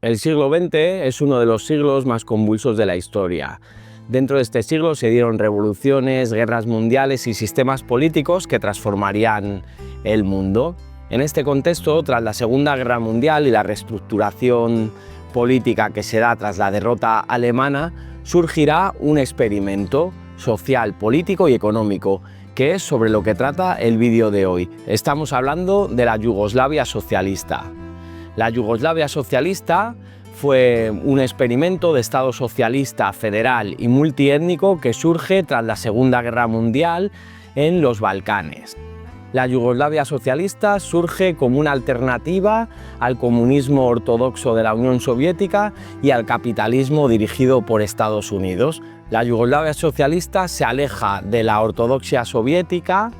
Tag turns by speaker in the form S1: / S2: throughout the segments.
S1: El siglo XX es uno de los siglos más convulsos de la historia. Dentro de este siglo se dieron revoluciones, guerras mundiales y sistemas políticos que transformarían el mundo. En este contexto, tras la Segunda Guerra Mundial y la reestructuración política que se da tras la derrota alemana, surgirá un experimento social, político y económico, que es sobre lo que trata el vídeo de hoy. Estamos hablando de la Yugoslavia socialista. La Yugoslavia socialista fue un experimento de Estado socialista federal y multiétnico que surge tras la Segunda Guerra Mundial en los Balcanes. La Yugoslavia socialista surge como una alternativa al comunismo ortodoxo de la Unión Soviética y al capitalismo dirigido por Estados Unidos. La Yugoslavia socialista se aleja de la ortodoxia soviética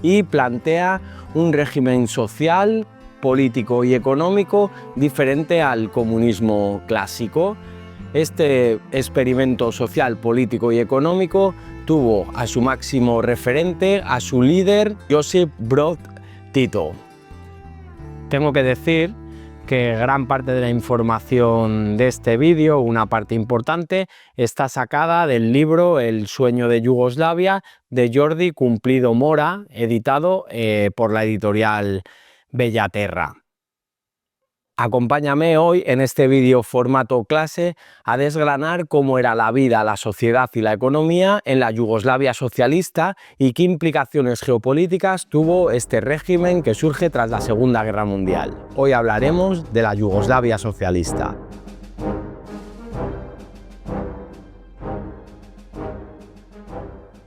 S1: y plantea un régimen social, político y económico diferente al comunismo clásico. Este experimento social, político y económico tuvo a su máximo referente, a su líder, Josip Broz Tito. Tengo que decir que gran parte de la información de este vídeo, una parte importante, está sacada del libro El sueño de Yugoslavia de Jordi Cumplido Mora, editado por la editorial Bellaterra. Acompáñame hoy en este vídeo formato clase a desgranar cómo era la vida, la sociedad y la economía en la Yugoslavia socialista y qué implicaciones geopolíticas tuvo este régimen que surge tras la Segunda Guerra Mundial. Hoy hablaremos de la Yugoslavia socialista.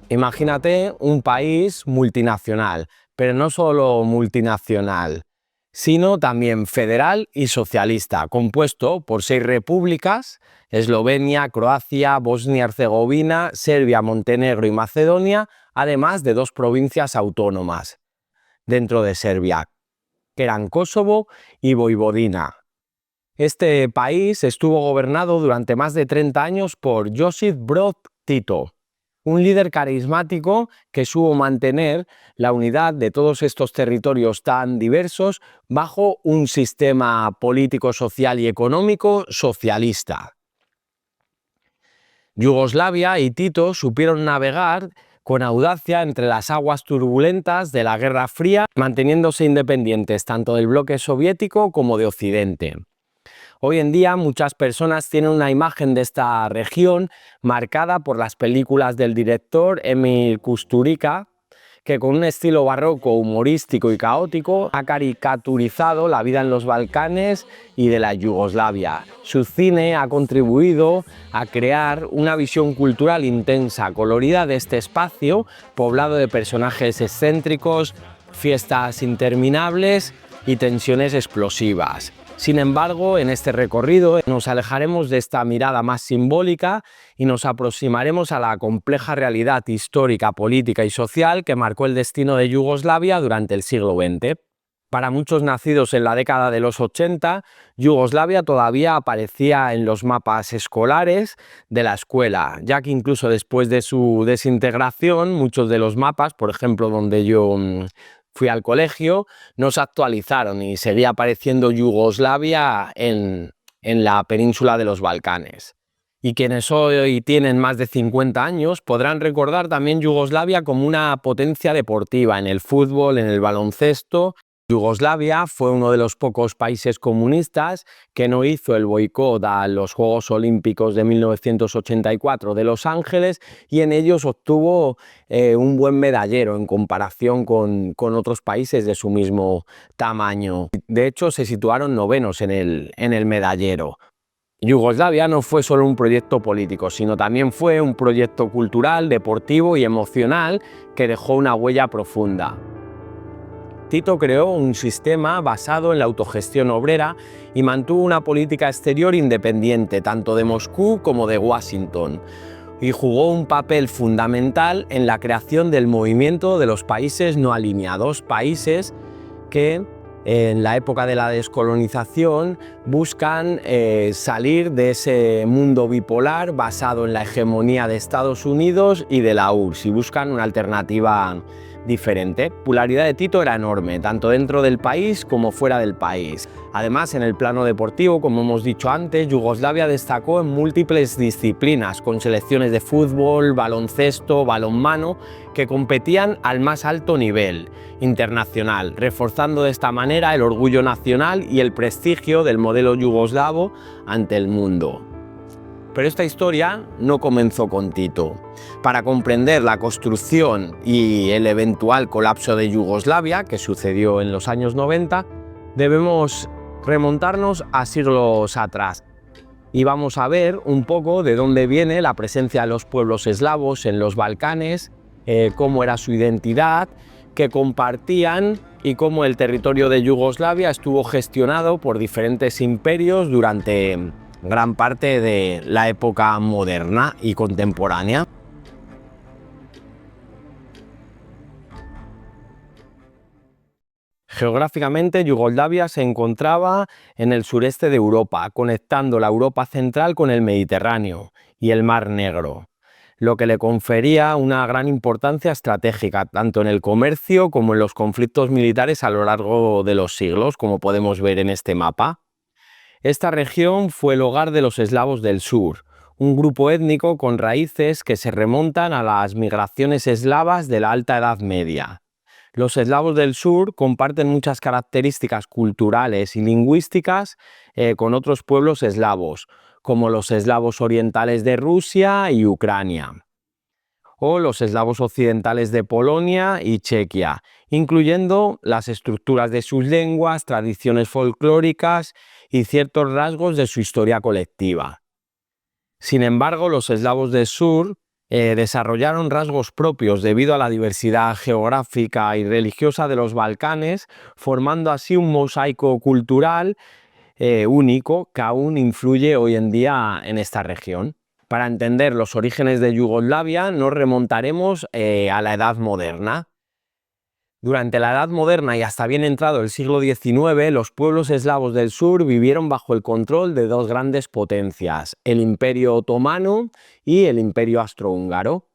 S1: Imagínate un país multinacional, pero no solo multinacional, sino también federal y socialista, compuesto por 6 repúblicas: Eslovenia, Croacia, Bosnia-Herzegovina, Serbia, Montenegro y Macedonia, además de 2 provincias autónomas dentro de Serbia, que eran Kosovo y Voivodina. Este país estuvo gobernado durante más de 30 años por Josip Broz Tito, un líder carismático que supo mantener la unidad de todos estos territorios tan diversos bajo un sistema político, social y económico socialista. Yugoslavia y Tito supieron navegar con audacia entre las aguas turbulentas de la Guerra Fría, manteniéndose independientes tanto del bloque soviético como de Occidente. Hoy en día muchas personas tienen una imagen de esta región marcada por las películas del director Emil Kusturica, que con un estilo barroco, humorístico y caótico ha caricaturizado la vida en los Balcanes y de la Yugoslavia. Su cine ha contribuido a crear una visión cultural intensa, colorida de este espacio, poblado de personajes excéntricos, fiestas interminables y tensiones explosivas. Sin embargo, en este recorrido nos alejaremos de esta mirada más simbólica y nos aproximaremos a la compleja realidad histórica, política y social que marcó el destino de Yugoslavia durante el siglo XX. Para muchos nacidos en la década de los 80, Yugoslavia todavía aparecía en los mapas escolares de la escuela, ya que incluso después de su desintegración, muchos de los mapas, por ejemplo, donde yo fui al colegio, no se actualizaron y seguía apareciendo Yugoslavia en la península de los Balcanes. Y quienes hoy tienen más de 50 años podrán recordar también Yugoslavia como una potencia deportiva en el fútbol, en el baloncesto. Yugoslavia fue uno de los pocos países comunistas que no hizo el boicot a los Juegos Olímpicos de 1984 de Los Ángeles y en ellos obtuvo un buen medallero en comparación con otros países de su mismo tamaño. De hecho, se situaron novenos en el medallero. Yugoslavia no fue solo un proyecto político, sino también fue un proyecto cultural, deportivo y emocional que dejó una huella profunda. Tito creó un sistema basado en la autogestión obrera y mantuvo una política exterior independiente, tanto de Moscú como de Washington, y jugó un papel fundamental en la creación del movimiento de los países no alineados, países que en la época de la descolonización buscan salir de ese mundo bipolar basado en la hegemonía de Estados Unidos y de la URSS y buscan una alternativa diferente. La popularidad de Tito era enorme, tanto dentro del país como fuera del país. Además, en el plano deportivo, como hemos dicho antes, Yugoslavia destacó en múltiples disciplinas, con selecciones de fútbol, baloncesto, balonmano, que competían al más alto nivel internacional, reforzando de esta manera el orgullo nacional y el prestigio del modelo yugoslavo ante el mundo. Pero esta historia no comenzó con Tito. Para comprender la construcción y el eventual colapso de Yugoslavia, que sucedió en los años 90, debemos remontarnos a siglos atrás. Y vamos a ver un poco de dónde viene la presencia de los pueblos eslavos en los Balcanes, cómo era su identidad, qué compartían y cómo el territorio de Yugoslavia estuvo gestionado por diferentes imperios durante gran parte de la época moderna y contemporánea. Geográficamente, Yugoslavia se encontraba en el sureste de Europa, conectando la Europa central con el Mediterráneo y el Mar Negro, lo que le confería una gran importancia estratégica, tanto en el comercio como en los conflictos militares a lo largo de los siglos, como podemos ver en este mapa. Esta región fue el hogar de los eslavos del sur, un grupo étnico con raíces que se remontan a las migraciones eslavas de la Alta Edad Media. Los eslavos del sur comparten muchas características culturales y lingüísticas con otros pueblos eslavos, como los eslavos orientales de Rusia y Ucrania, o los eslavos occidentales de Polonia y Chequia, incluyendo las estructuras de sus lenguas, tradiciones folclóricas y ciertos rasgos de su historia colectiva. Sin embargo, los eslavos del sur desarrollaron rasgos propios debido a la diversidad geográfica y religiosa de los Balcanes, formando así un mosaico cultural único que aún influye hoy en día en esta región. Para entender los orígenes de Yugoslavia nos remontaremos a la Edad Moderna. Durante la Edad Moderna y hasta bien entrado el siglo XIX, los pueblos eslavos del sur vivieron bajo el control de dos grandes potencias, el Imperio Otomano y el Imperio Austrohúngaro.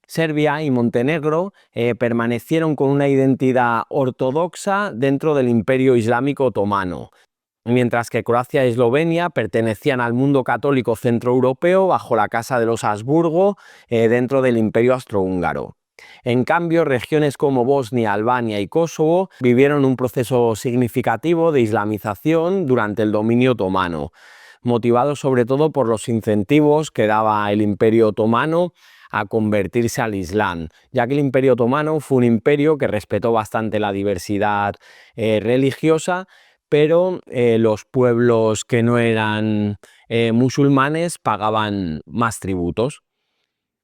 S1: Serbia y Montenegro permanecieron con una identidad ortodoxa dentro del Imperio Islámico Otomano, mientras que Croacia y Eslovenia pertenecían al mundo católico centroeuropeo bajo la Casa de los Habsburgo dentro del Imperio Austrohúngaro. En cambio, regiones como Bosnia, Albania y Kosovo vivieron un proceso significativo de islamización durante el dominio otomano, motivado sobre todo por los incentivos que daba el Imperio Otomano a convertirse al Islam, ya que el Imperio Otomano fue un imperio que respetó bastante la diversidad religiosa, pero los pueblos que no eran musulmanes pagaban más tributos.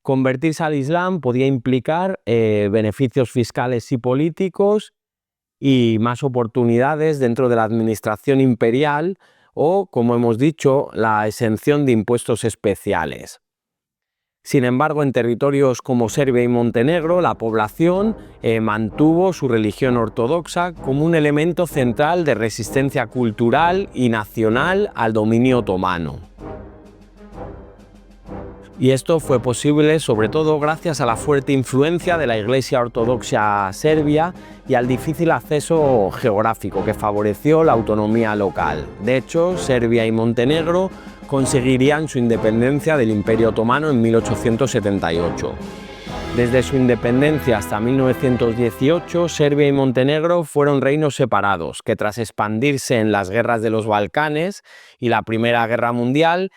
S1: Convertirse al Islam podía implicar beneficios fiscales y políticos y más oportunidades dentro de la administración imperial o, como hemos dicho, la exención de impuestos especiales. Sin embargo, en territorios como Serbia y Montenegro, la población mantuvo su religión ortodoxa como un elemento central de resistencia cultural y nacional al dominio otomano. Y esto fue posible sobre todo gracias a la fuerte influencia de la Iglesia Ortodoxa serbia y al difícil acceso geográfico que favoreció la autonomía local. De hecho, Serbia y Montenegro conseguirían su independencia del Imperio Otomano en 1878. Desde su independencia hasta 1918, Serbia y Montenegro fueron reinos separados, que tras expandirse en las guerras de los Balcanes y la Primera Guerra Mundial,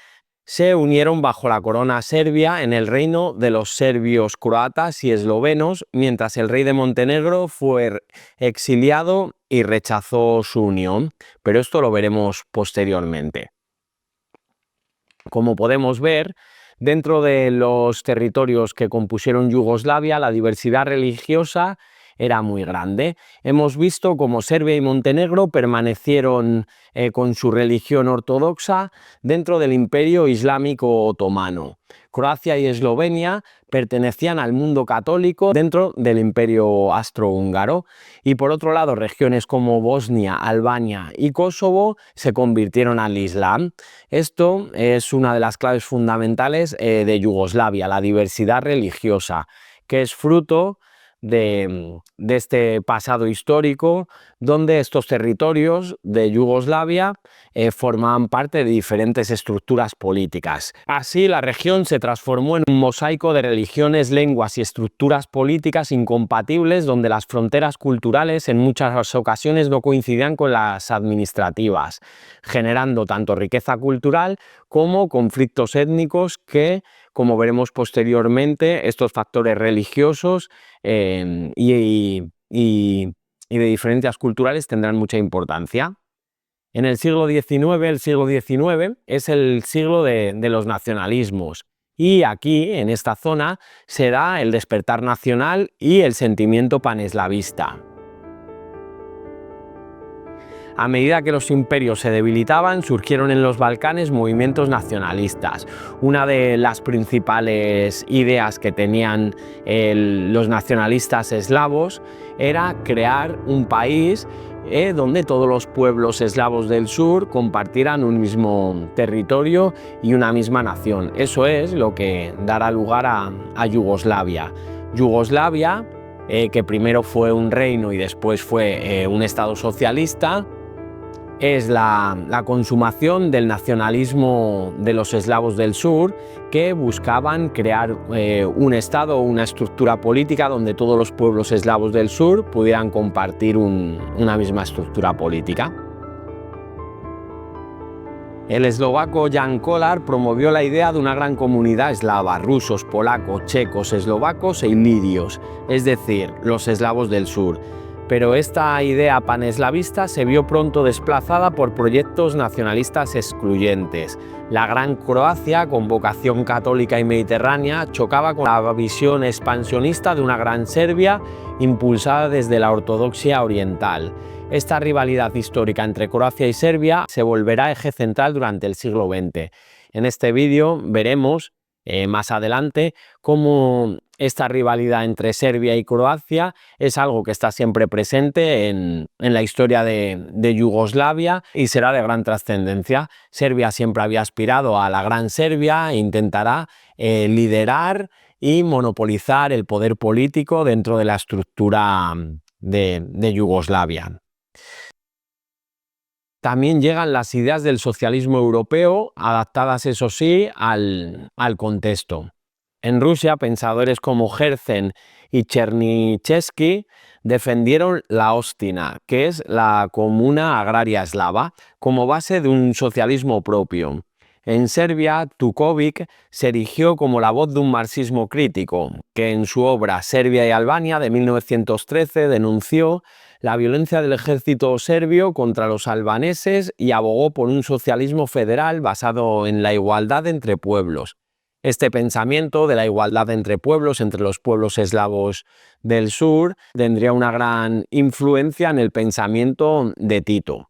S1: se unieron bajo la corona serbia en el reino de los serbios, croatas y eslovenos, mientras el rey de Montenegro fue exiliado y rechazó su unión, pero esto lo veremos posteriormente. Como podemos ver, dentro de los territorios que compusieron Yugoslavia, la diversidad religiosa era muy grande. Hemos visto cómo Serbia y Montenegro permanecieron con su religión ortodoxa dentro del Imperio Islámico Otomano. Croacia y Eslovenia pertenecían al mundo católico dentro del Imperio Austrohúngaro y por otro lado regiones como Bosnia, Albania y Kosovo se convirtieron al Islam. Esto es una de las claves fundamentales de Yugoslavia, la diversidad religiosa, que es fruto de este pasado histórico, donde estos territorios de Yugoslavia formaban parte de diferentes estructuras políticas. Así, la región se transformó en un mosaico de religiones, lenguas y estructuras políticas incompatibles, donde las fronteras culturales en muchas ocasiones no coincidían con las administrativas, generando tanto riqueza cultural como conflictos étnicos que, como veremos posteriormente, estos factores religiosos y de diferencias culturales tendrán mucha importancia. En el siglo XIX es el siglo de los nacionalismos, y aquí, en esta zona, se da el despertar nacional y el sentimiento paneslavista. A medida que los imperios se debilitaban, surgieron en los Balcanes movimientos nacionalistas. Una de las principales ideas que tenían los nacionalistas eslavos era crear un país donde todos los pueblos eslavos del sur compartieran un mismo territorio y una misma nación. Eso es lo que dará lugar a Yugoslavia. Yugoslavia, que primero fue un reino y después fue un estado socialista, es la consumación del nacionalismo de los eslavos del sur, que buscaban crear un estado o una estructura política donde todos los pueblos eslavos del sur pudieran compartir una misma estructura política. El eslovaco Jan Kolar promovió la idea de una gran comunidad eslava: rusos, polacos, checos, eslovacos e ilirios, es decir, los eslavos del sur. Pero esta idea paneslavista se vio pronto desplazada por proyectos nacionalistas excluyentes. La Gran Croacia, con vocación católica y mediterránea, chocaba con la visión expansionista de una Gran Serbia impulsada desde la ortodoxia oriental. Esta rivalidad histórica entre Croacia y Serbia se volverá eje central durante el siglo XX. En este vídeo veremos más adelante cómo esta rivalidad entre Serbia y Croacia es algo que está siempre presente en la historia de Yugoslavia y será de gran trascendencia. Serbia siempre había aspirado a la Gran Serbia e intentará liderar y monopolizar el poder político dentro de la estructura de Yugoslavia. También llegan las ideas del socialismo europeo, adaptadas, eso sí, al contexto. En Rusia, pensadores como Herzen y Chernyshevsky defendieron la Ostina, que es la comuna agraria eslava, como base de un socialismo propio. En Serbia, Tukovic se erigió como la voz de un marxismo crítico, que en su obra Serbia y Albania de 1913 denunció la violencia del ejército serbio contra los albaneses y abogó por un socialismo federal basado en la igualdad entre pueblos. Este pensamiento de la igualdad entre pueblos, entre los pueblos eslavos del sur, tendría una gran influencia en el pensamiento de Tito.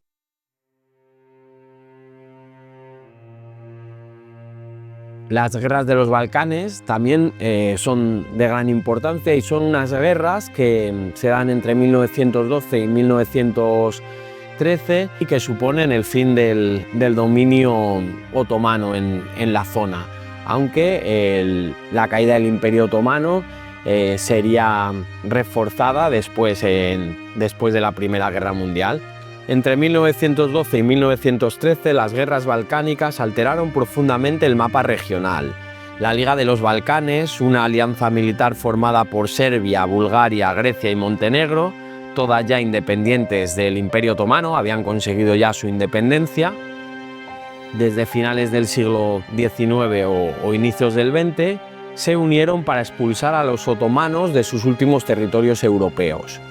S1: Las guerras de los Balcanes también son de gran importancia y son unas guerras que se dan entre 1912 y 1913 y que suponen el fin del dominio otomano en la zona, aunque la caída del Imperio Otomano sería reforzada después de la Primera Guerra Mundial. Entre 1912 y 1913 las guerras balcánicas alteraron profundamente el mapa regional. La Liga de los Balcanes, una alianza militar formada por Serbia, Bulgaria, Grecia y Montenegro, todas ya independientes del Imperio Otomano, habían conseguido ya su independencia desde finales del siglo XIX o inicios del XX, se unieron para expulsar a los otomanos de sus últimos territorios europeos.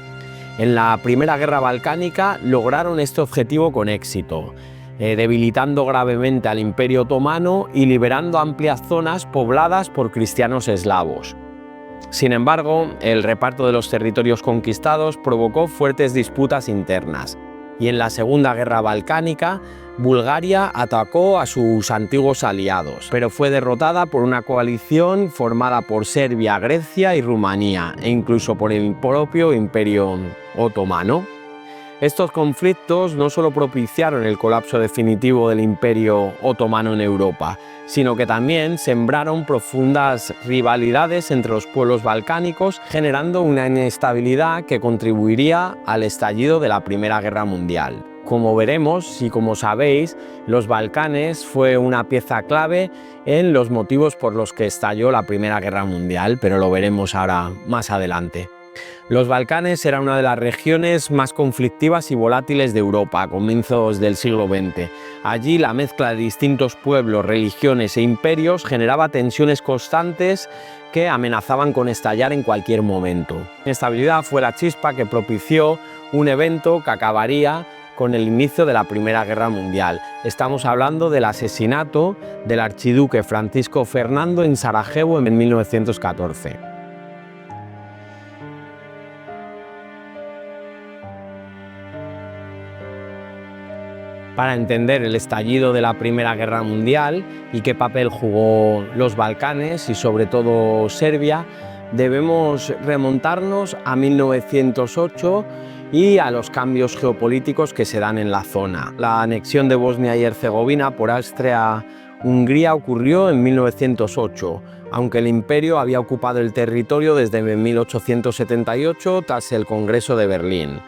S1: En la Primera Guerra Balcánica lograron este objetivo con éxito, debilitando gravemente al Imperio Otomano y liberando amplias zonas pobladas por cristianos eslavos. Sin embargo, el reparto de los territorios conquistados provocó fuertes disputas internas, y en la Segunda Guerra Balcánica, Bulgaria atacó a sus antiguos aliados, pero fue derrotada por una coalición formada por Serbia, Grecia y Rumanía, e incluso por el propio Imperio Otomano. Estos conflictos no solo propiciaron el colapso definitivo del Imperio Otomano en Europa, sino que también sembraron profundas rivalidades entre los pueblos balcánicos, generando una inestabilidad que contribuiría al estallido de la Primera Guerra Mundial. Como veremos y como sabéis, los Balcanes fue una pieza clave en los motivos por los que estalló la Primera Guerra Mundial, pero lo veremos ahora más adelante. Los Balcanes era una de las regiones más conflictivas y volátiles de Europa a comienzos del siglo XX. Allí la mezcla de distintos pueblos, religiones e imperios generaba tensiones constantes que amenazaban con estallar en cualquier momento. La inestabilidad fue la chispa que propició un evento que acabaría con el inicio de la Primera Guerra Mundial. Estamos hablando del asesinato del archiduque Francisco Fernando en Sarajevo en 1914. Para entender el estallido de la Primera Guerra Mundial y qué papel jugó los Balcanes y sobre todo Serbia, debemos remontarnos a 1908 y a los cambios geopolíticos que se dan en la zona. La anexión de Bosnia y Herzegovina por Austria-Hungría ocurrió en 1908, aunque el imperio había ocupado el territorio desde 1878 tras el Congreso de Berlín.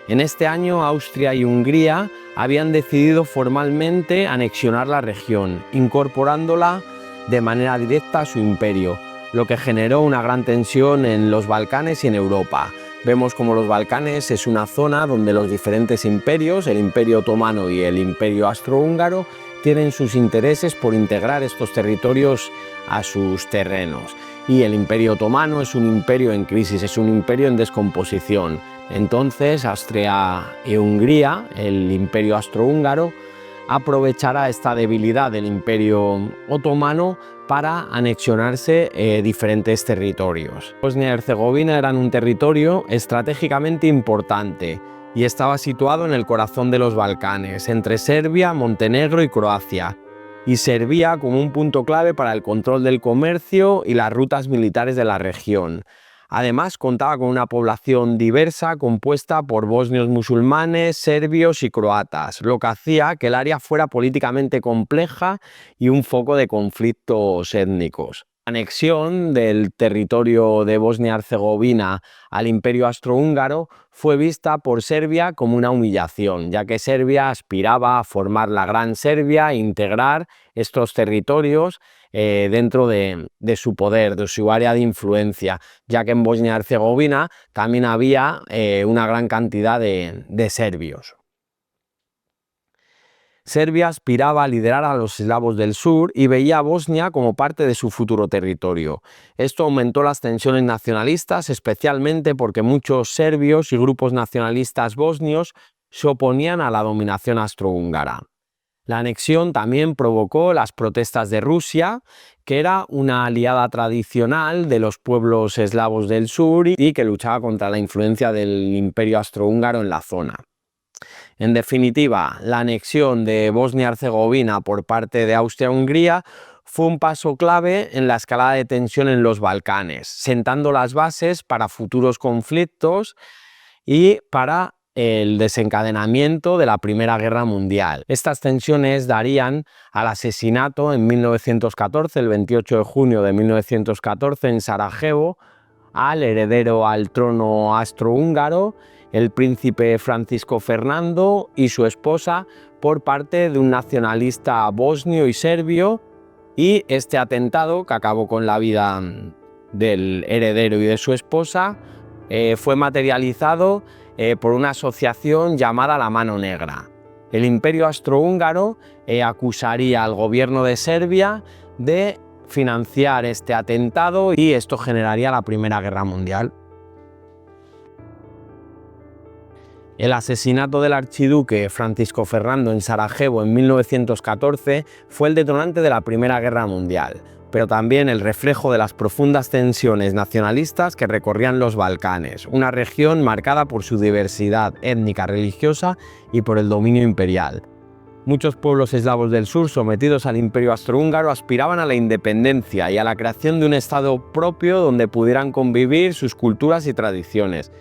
S1: En este año, Austria y Hungría habían decidido formalmente anexionar la región, incorporándola de manera directa a su imperio, lo que generó una gran tensión en los Balcanes y en Europa. Vemos como los Balcanes es una zona donde los diferentes imperios, el Imperio Otomano y el Imperio Austrohúngaro, tienen sus intereses por integrar estos territorios a sus terrenos. Y el Imperio Otomano es un imperio en crisis, es un imperio en descomposición. Entonces, Austria y Hungría, el Imperio Austrohúngaro, aprovechará esta debilidad del Imperio Otomano para anexionarse diferentes territorios. Bosnia y Herzegovina era un territorio estratégicamente importante y estaba situado en el corazón de los Balcanes, entre Serbia, Montenegro y Croacia, y servía como un punto clave para el control del comercio y las rutas militares de la región. Además, contaba con una población diversa compuesta por bosnios musulmanes, serbios y croatas, lo que hacía que el área fuera políticamente compleja y un foco de conflictos étnicos. La anexión del territorio de Bosnia-Herzegovina al Imperio Austrohúngaro fue vista por Serbia como una humillación, ya que Serbia aspiraba a formar la Gran Serbia e integrar estos territorios dentro de su poder, de su área de influencia, ya que en Bosnia-Herzegovina también había una gran cantidad de serbios. Serbia aspiraba a liderar a los eslavos del sur y veía a Bosnia como parte de su futuro territorio. Esto aumentó las tensiones nacionalistas, especialmente porque muchos serbios y grupos nacionalistas bosnios se oponían a la dominación austrohúngara. La anexión también provocó las protestas de Rusia, que era una aliada tradicional de los pueblos eslavos del sur y que luchaba contra la influencia del Imperio Austrohúngaro en la zona. En definitiva, la anexión de Bosnia-Herzegovina por parte de Austria-Hungría fue un paso clave en la escalada de tensión en los Balcanes, sentando las bases para futuros conflictos y para el desencadenamiento de la Primera Guerra Mundial. Estas tensiones darían al asesinato en 1914, el 28 de junio de 1914, en Sarajevo, al heredero al trono austrohúngaro, el príncipe Francisco Fernando, y su esposa por parte de un nacionalista bosnio y serbio, y este atentado, que acabó con la vida del heredero y de su esposa, fue materializado por una asociación llamada La Mano Negra. El Imperio Austrohúngaro acusaría al gobierno de Serbia de financiar este atentado y esto generaría la Primera Guerra Mundial. El asesinato del archiduque Francisco Fernando en Sarajevo en 1914 fue el detonante de la Primera Guerra Mundial, pero también el reflejo de las profundas tensiones nacionalistas que recorrían los Balcanes, una región marcada por su diversidad étnica religiosa y por el dominio imperial. Muchos pueblos eslavos del sur, sometidos al Imperio Austrohúngaro, aspiraban a la independencia y a la creación de un estado propio donde pudieran convivir sus culturas y tradiciones.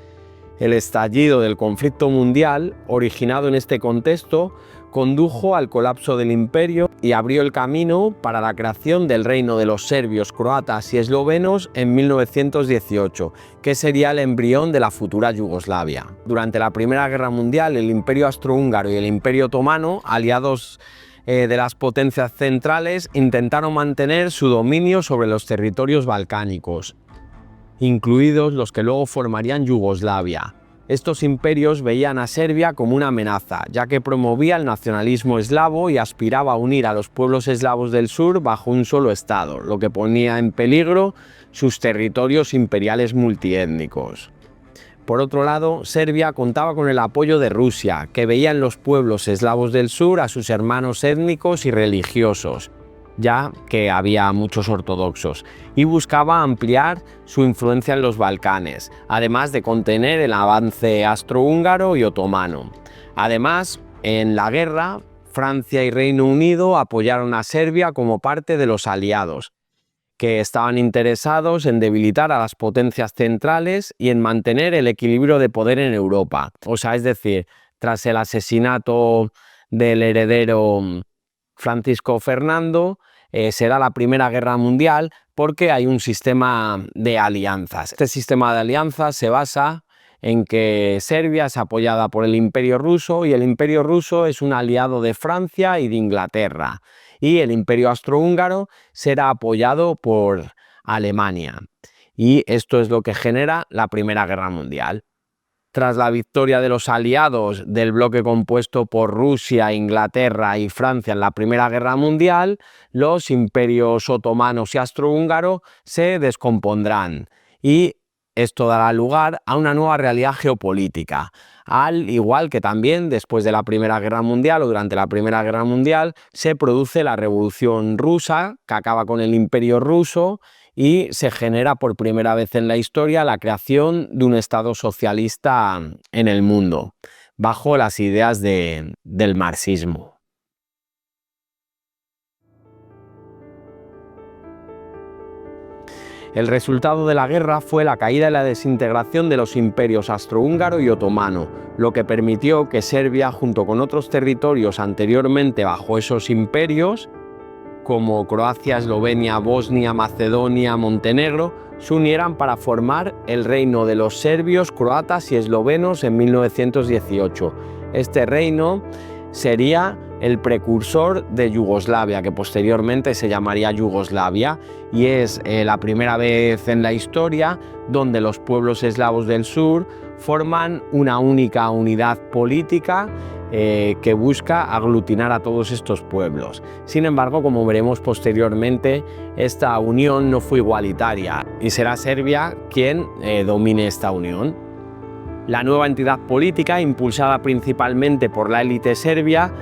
S1: El estallido del conflicto mundial, originado en este contexto, condujo al colapso del imperio y abrió el camino para la creación del reino de los serbios, croatas y eslovenos en 1918, que sería el embrión de la futura Yugoslavia. Durante la Primera Guerra Mundial, el Imperio Austrohúngaro y el Imperio Otomano, aliados de las potencias centrales, intentaron mantener su dominio sobre los territorios balcánicos, incluidos los que luego formarían Yugoslavia. Estos imperios veían a Serbia como una amenaza, ya que promovía el nacionalismo eslavo y aspiraba a unir a los pueblos eslavos del sur bajo un solo estado, lo que ponía en peligro sus territorios imperiales multiétnicos. Por otro lado, Serbia contaba con el apoyo de Rusia, que veía en los pueblos eslavos del sur a sus hermanos étnicos y religiosos, ya que había muchos ortodoxos, y buscaba ampliar su influencia en los Balcanes, además de contener el avance austrohúngaro y otomano. Además, en la guerra, Francia y Reino Unido apoyaron a Serbia como parte de los aliados, que estaban interesados en debilitar a las potencias centrales y en mantener el equilibrio de poder en Europa. O sea, es decir, tras el asesinato del heredero Francisco Fernando, será la Primera Guerra Mundial porque hay un sistema de alianzas. Este sistema de alianzas se basa en que Serbia es apoyada por el Imperio Ruso y el Imperio Ruso es un aliado de Francia y de Inglaterra, y el Imperio Austrohúngaro será apoyado por Alemania. Y esto es lo que genera la Primera Guerra Mundial. Tras la victoria de los aliados del bloque compuesto por Rusia, Inglaterra y Francia en la Primera Guerra Mundial, los imperios otomanos y austrohúngaro se descompondrán y esto dará lugar a una nueva realidad geopolítica, al igual que también después de la Primera Guerra Mundial o durante la Primera Guerra Mundial se produce la Revolución Rusa, que acaba con el Imperio Ruso, y se genera por primera vez en la historia la creación de un Estado socialista en el mundo, bajo las ideas del marxismo. El resultado de la guerra fue la caída y la desintegración de los imperios austrohúngaro y otomano, lo que permitió que Serbia, junto con otros territorios anteriormente bajo esos imperios, como Croacia, Eslovenia, Bosnia, Macedonia, Montenegro, se unieran para formar el reino de los serbios, croatas y eslovenos en 1918. Este reino sería el precursor de Yugoslavia, que posteriormente se llamaría Yugoslavia, y es la primera vez en la historia donde los pueblos eslavos del sur forman una única unidad política que busca aglutinar a todos estos pueblos. Sin embargo, como veremos posteriormente, esta unión no fue igualitaria y será Serbia quien domine esta unión. La nueva entidad política, impulsada principalmente por la élite serbia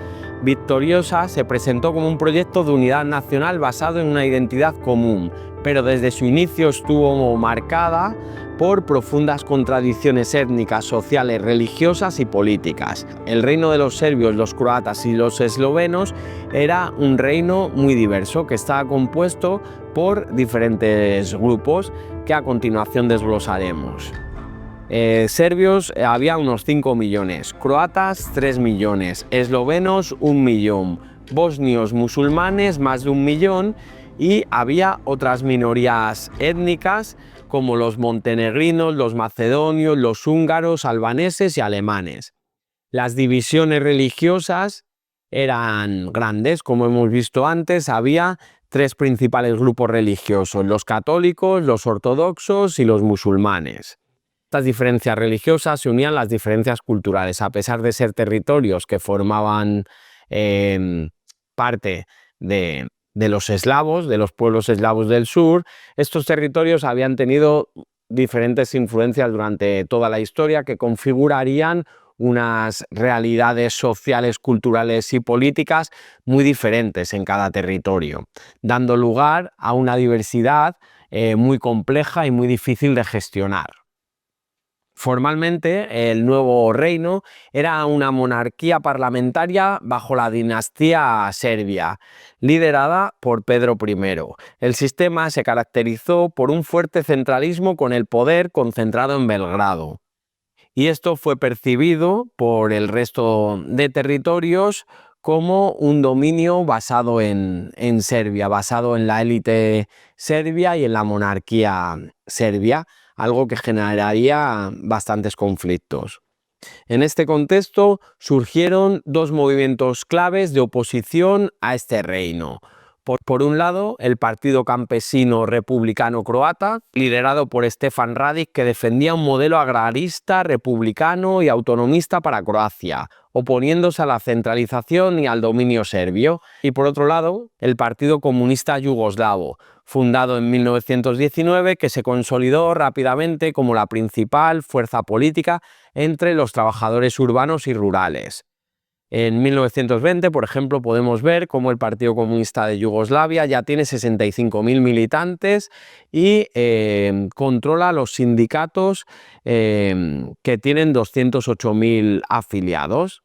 S1: victoriosa, se presentó como un proyecto de unidad nacional basado en una identidad común, pero desde su inicio estuvo marcada por profundas contradicciones étnicas, sociales, religiosas y políticas. El reino de los serbios, los croatas y los eslovenos era un reino muy diverso que estaba compuesto por diferentes grupos que a continuación desglosaremos. Serbios había unos 5 millones, croatas 3 millones, eslovenos 1 millón, bosnios musulmanes más de 1 millón y había otras minorías étnicas como los montenegrinos, los macedonios, los húngaros, albaneses y alemanes. Las divisiones religiosas eran grandes, como hemos visto antes, había 3 principales grupos religiosos, los católicos, los ortodoxos y los musulmanes. Estas diferencias religiosas se unían a las diferencias culturales, a pesar de ser territorios que formaban parte de los eslavos, de los pueblos eslavos del sur. Estos territorios habían tenido diferentes influencias durante toda la historia que configurarían unas realidades sociales, culturales y políticas muy diferentes en cada territorio, dando lugar a una diversidad muy compleja y muy difícil de gestionar. Formalmente, el nuevo reino era una monarquía parlamentaria bajo la dinastía serbia, liderada por Pedro I. El sistema se caracterizó por un fuerte centralismo con el poder concentrado en Belgrado y esto fue percibido por el resto de territorios como un dominio basado en Serbia, basado en la élite serbia y en la monarquía serbia, algo que generaría bastantes conflictos. En este contexto surgieron dos movimientos claves de oposición a este reino. Por un lado, el Partido Campesino Republicano Croata, liderado por Stefan Radić, que defendía un modelo agrarista, republicano y autonomista para Croacia, oponiéndose a la centralización y al dominio serbio. Y por otro lado, el Partido Comunista Yugoslavo, fundado en 1919, que se consolidó rápidamente como la principal fuerza política entre los trabajadores urbanos y rurales. En 1920, por ejemplo, podemos ver cómo el Partido Comunista de Yugoslavia ya tiene 65.000 militantes y controla los sindicatos que tienen 208.000 afiliados.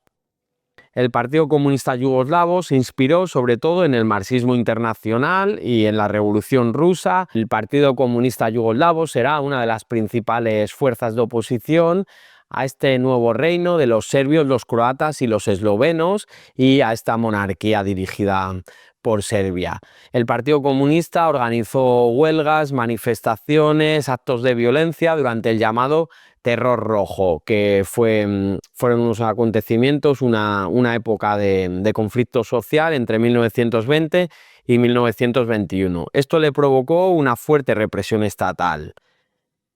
S1: El Partido Comunista Yugoslavo se inspiró sobre todo en el marxismo internacional y en la Revolución Rusa. El Partido Comunista Yugoslavo será una de las principales fuerzas de oposición a este nuevo reino de los serbios, los croatas y los eslovenos, y a esta monarquía dirigida por Serbia. El Partido Comunista organizó huelgas, manifestaciones, actos de violencia durante el llamado Terror Rojo, que fueron unos acontecimientos, una época de conflicto social entre 1920 y 1921. Esto le provocó una fuerte represión estatal.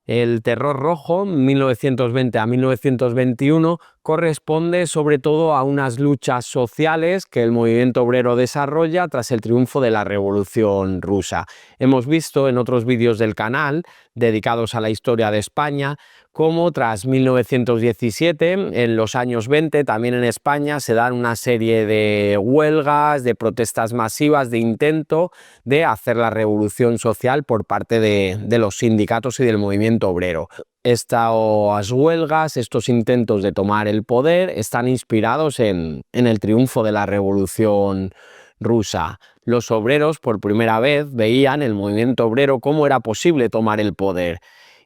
S1: El Terror Rojo, 1920 a 1921, corresponde sobre todo a unas luchas sociales que el movimiento obrero desarrolla tras el triunfo de la Revolución Rusa. Hemos visto en otros vídeos del canal, dedicados a la historia de España, cómo tras 1917, en los años 20, también en España se dan una serie de huelgas, de protestas masivas, de intento de hacer la revolución social por parte de los sindicatos y del movimiento obrero. Estas huelgas, estos intentos de tomar el poder, están inspirados en el triunfo de la Revolución Rusa. Los obreros por primera vez veían el movimiento obrero cómo era posible tomar el poder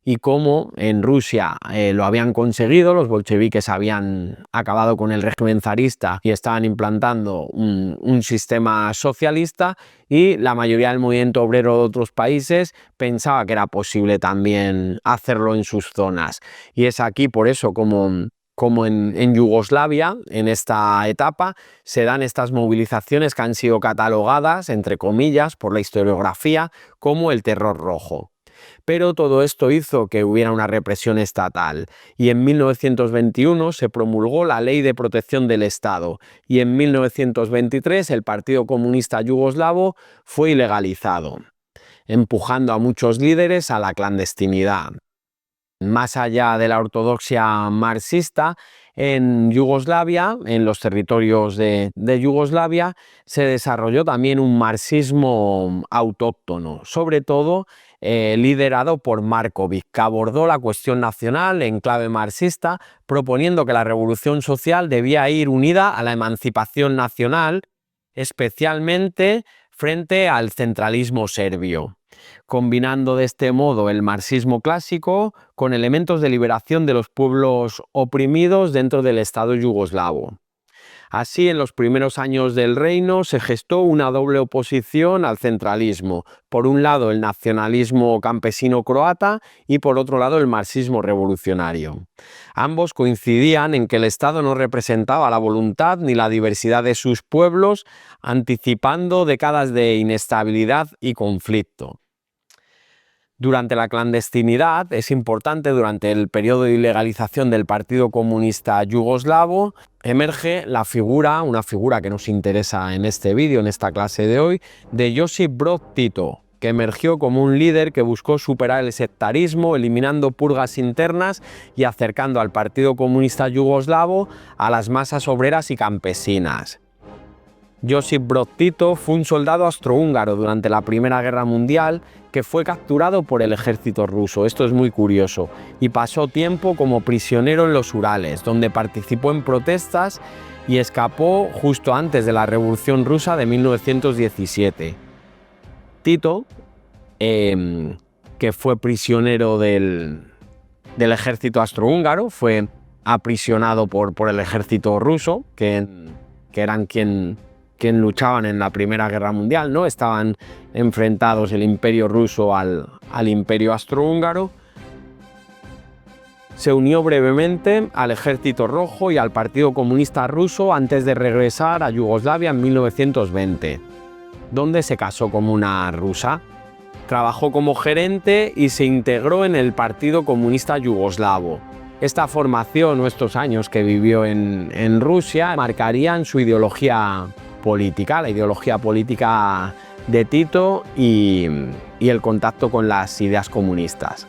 S1: y cómo en Rusia lo habían conseguido, los bolcheviques habían acabado con el régimen zarista y estaban implantando un sistema socialista, y la mayoría del movimiento obrero de otros países pensaba que era posible también hacerlo en sus zonas. Y es aquí por eso como en Yugoslavia, en esta etapa, se dan estas movilizaciones que han sido catalogadas, entre comillas, por la historiografía, como el Terror Rojo. Pero todo esto hizo que hubiera una represión estatal, y en 1921 se promulgó la Ley de Protección del Estado, y en 1923 el Partido Comunista Yugoslavo fue ilegalizado, empujando a muchos líderes a la clandestinidad. Más allá de la ortodoxia marxista, en Yugoslavia, en los territorios de Yugoslavia, se desarrolló también un marxismo autóctono, sobre todo liderado por Marković, que abordó la cuestión nacional en clave marxista, proponiendo que la revolución social debía ir unida a la emancipación nacional, especialmente frente al centralismo serbio, combinando de este modo el marxismo clásico con elementos de liberación de los pueblos oprimidos dentro del Estado yugoslavo. Así, en los primeros años del reino se gestó una doble oposición al centralismo. Por un lado, el nacionalismo campesino croata y por otro lado, el marxismo revolucionario. Ambos coincidían en que el Estado no representaba la voluntad ni la diversidad de sus pueblos, anticipando décadas de inestabilidad y conflicto. Durante la clandestinidad, es importante, durante el periodo de ilegalización del Partido Comunista Yugoslavo, emerge una figura que nos interesa en este vídeo, en esta clase de hoy, de Josip Broz Tito, que emergió como un líder que buscó superar el sectarismo, eliminando purgas internas y acercando al Partido Comunista Yugoslavo a las masas obreras y campesinas. Josip Broz Tito fue un soldado austrohúngaro durante la Primera Guerra Mundial que fue capturado por el ejército ruso, esto es muy curioso, y pasó tiempo como prisionero en los Urales, donde participó en protestas y escapó justo antes de la Revolución Rusa de 1917. Tito, que fue prisionero del del ejército austrohúngaro, fue aprisionado por el ejército ruso, que eran quien luchaban en la Primera Guerra Mundial, ¿no? Estaban enfrentados el Imperio ruso al Imperio austrohúngaro. Se unió brevemente al Ejército Rojo y al Partido Comunista Ruso antes de regresar a Yugoslavia en 1920, donde se casó con una rusa. Trabajó como gerente y se integró en el Partido Comunista Yugoslavo. Esta formación o estos años que vivió en Rusia marcarían su ideología política, la ideología política de Tito y el contacto con las ideas comunistas.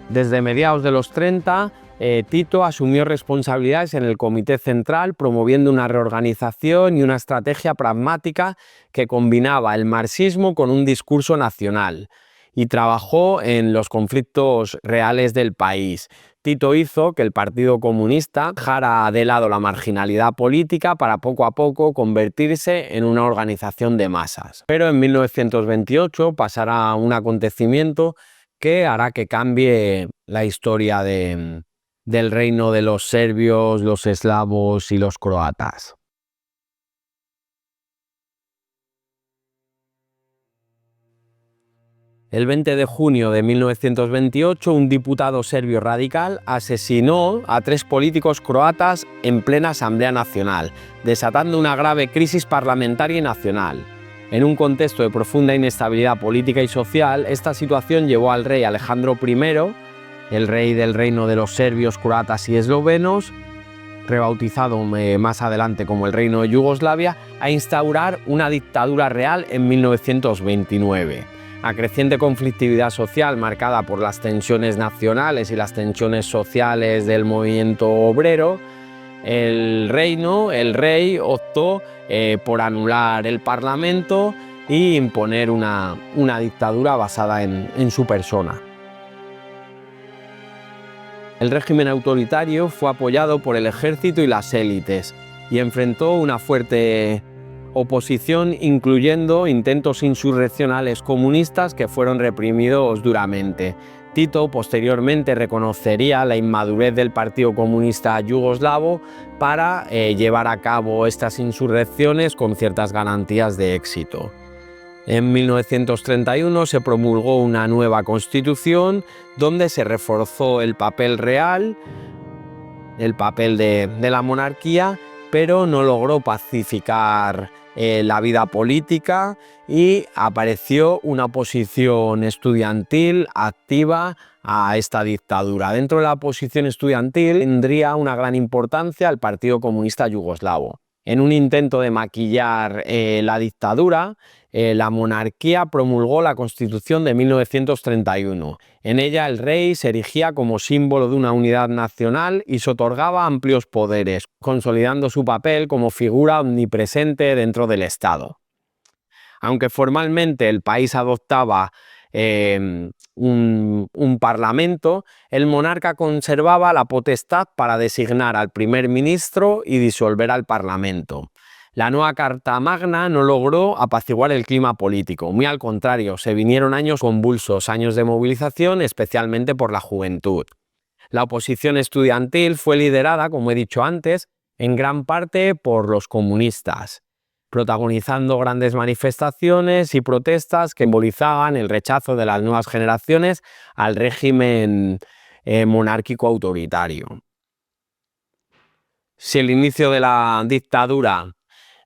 S1: Desde mediados de los 30, Tito asumió responsabilidades en el Comité Central, promoviendo una reorganización y una estrategia pragmática que combinaba el marxismo con un discurso nacional, y trabajó en los conflictos reales del país. Tito hizo que el Partido Comunista dejara de lado la marginalidad política para poco a poco convertirse en una organización de masas. Pero en 1928 pasará un acontecimiento que hará que cambie la historia del reino de los serbios, los eslavos y los croatas. El 20 de junio de 1928, un diputado serbio radical asesinó a 3 políticos croatas en plena Asamblea Nacional, desatando una grave crisis parlamentaria y nacional. En un contexto de profunda inestabilidad política y social, esta situación llevó al rey Alejandro I, el rey del reino de los serbios, croatas y eslovenos, rebautizado más adelante como el Reino de Yugoslavia, a instaurar una dictadura real en 1929. La creciente conflictividad social marcada por las tensiones nacionales y las tensiones sociales del movimiento obrero, el rey optó por anular el Parlamento y imponer una dictadura basada en su persona. El régimen autoritario fue apoyado por el ejército y las élites y enfrentó una fuerte oposición, incluyendo intentos insurreccionales comunistas que fueron reprimidos duramente. Tito posteriormente reconocería la inmadurez del Partido Comunista Yugoslavo para llevar a cabo estas insurrecciones con ciertas garantías de éxito. En 1931 se promulgó una nueva constitución donde se reforzó el papel real, el papel de la monarquía, pero no logró pacificar la vida política y apareció una oposición estudiantil activa a esta dictadura. Dentro de la oposición estudiantil tendría una gran importancia el Partido Comunista Yugoslavo. En un intento de maquillar la dictadura, la monarquía promulgó la Constitución de 1931. En ella el rey se erigía como símbolo de una unidad nacional y se otorgaba amplios poderes, consolidando su papel como figura omnipresente dentro del Estado. Aunque formalmente el país adoptaba un parlamento, el monarca conservaba la potestad para designar al primer ministro y disolver al parlamento. La nueva Carta Magna no logró apaciguar el clima político, muy al contrario, se vinieron años convulsos, años de movilización, especialmente por la juventud. La oposición estudiantil fue liderada, como he dicho antes, en gran parte por los comunistas, protagonizando grandes manifestaciones y protestas que simbolizaban el rechazo de las nuevas generaciones al régimen monárquico autoritario. Si el inicio de la dictadura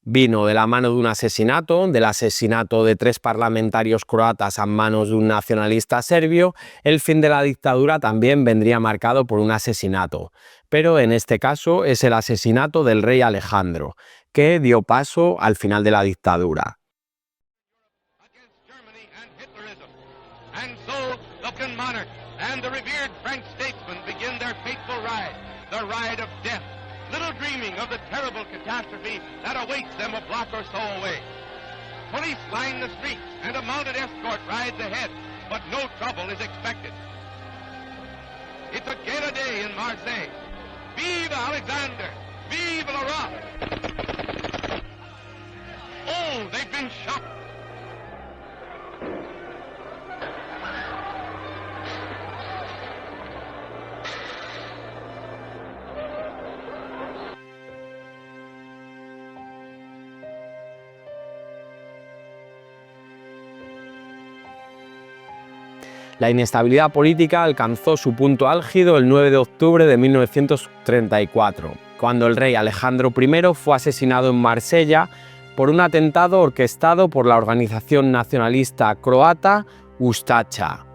S1: vino de la mano de un asesinato, del asesinato de 3 parlamentarios croatas a manos de un nacionalista serbio, el fin de la dictadura también vendría marcado por un asesinato, pero en este caso es el asesinato del rey Alejandro, que dio paso al final de la dictadura.
S2: Little dreaming of the terrible catastrophe that awaits them a block or so away. Police line the streets and a mounted escort rides ahead, but no trouble is expected. It's a gala day in Marseille. Vive Alexander! Vive le roi! Oh, they've been shot!
S1: La inestabilidad política alcanzó su punto álgido el 9 de octubre de 1934, cuando el rey Alejandro I fue asesinado en Marsella por un atentado orquestado por la organización nacionalista croata Ustaša,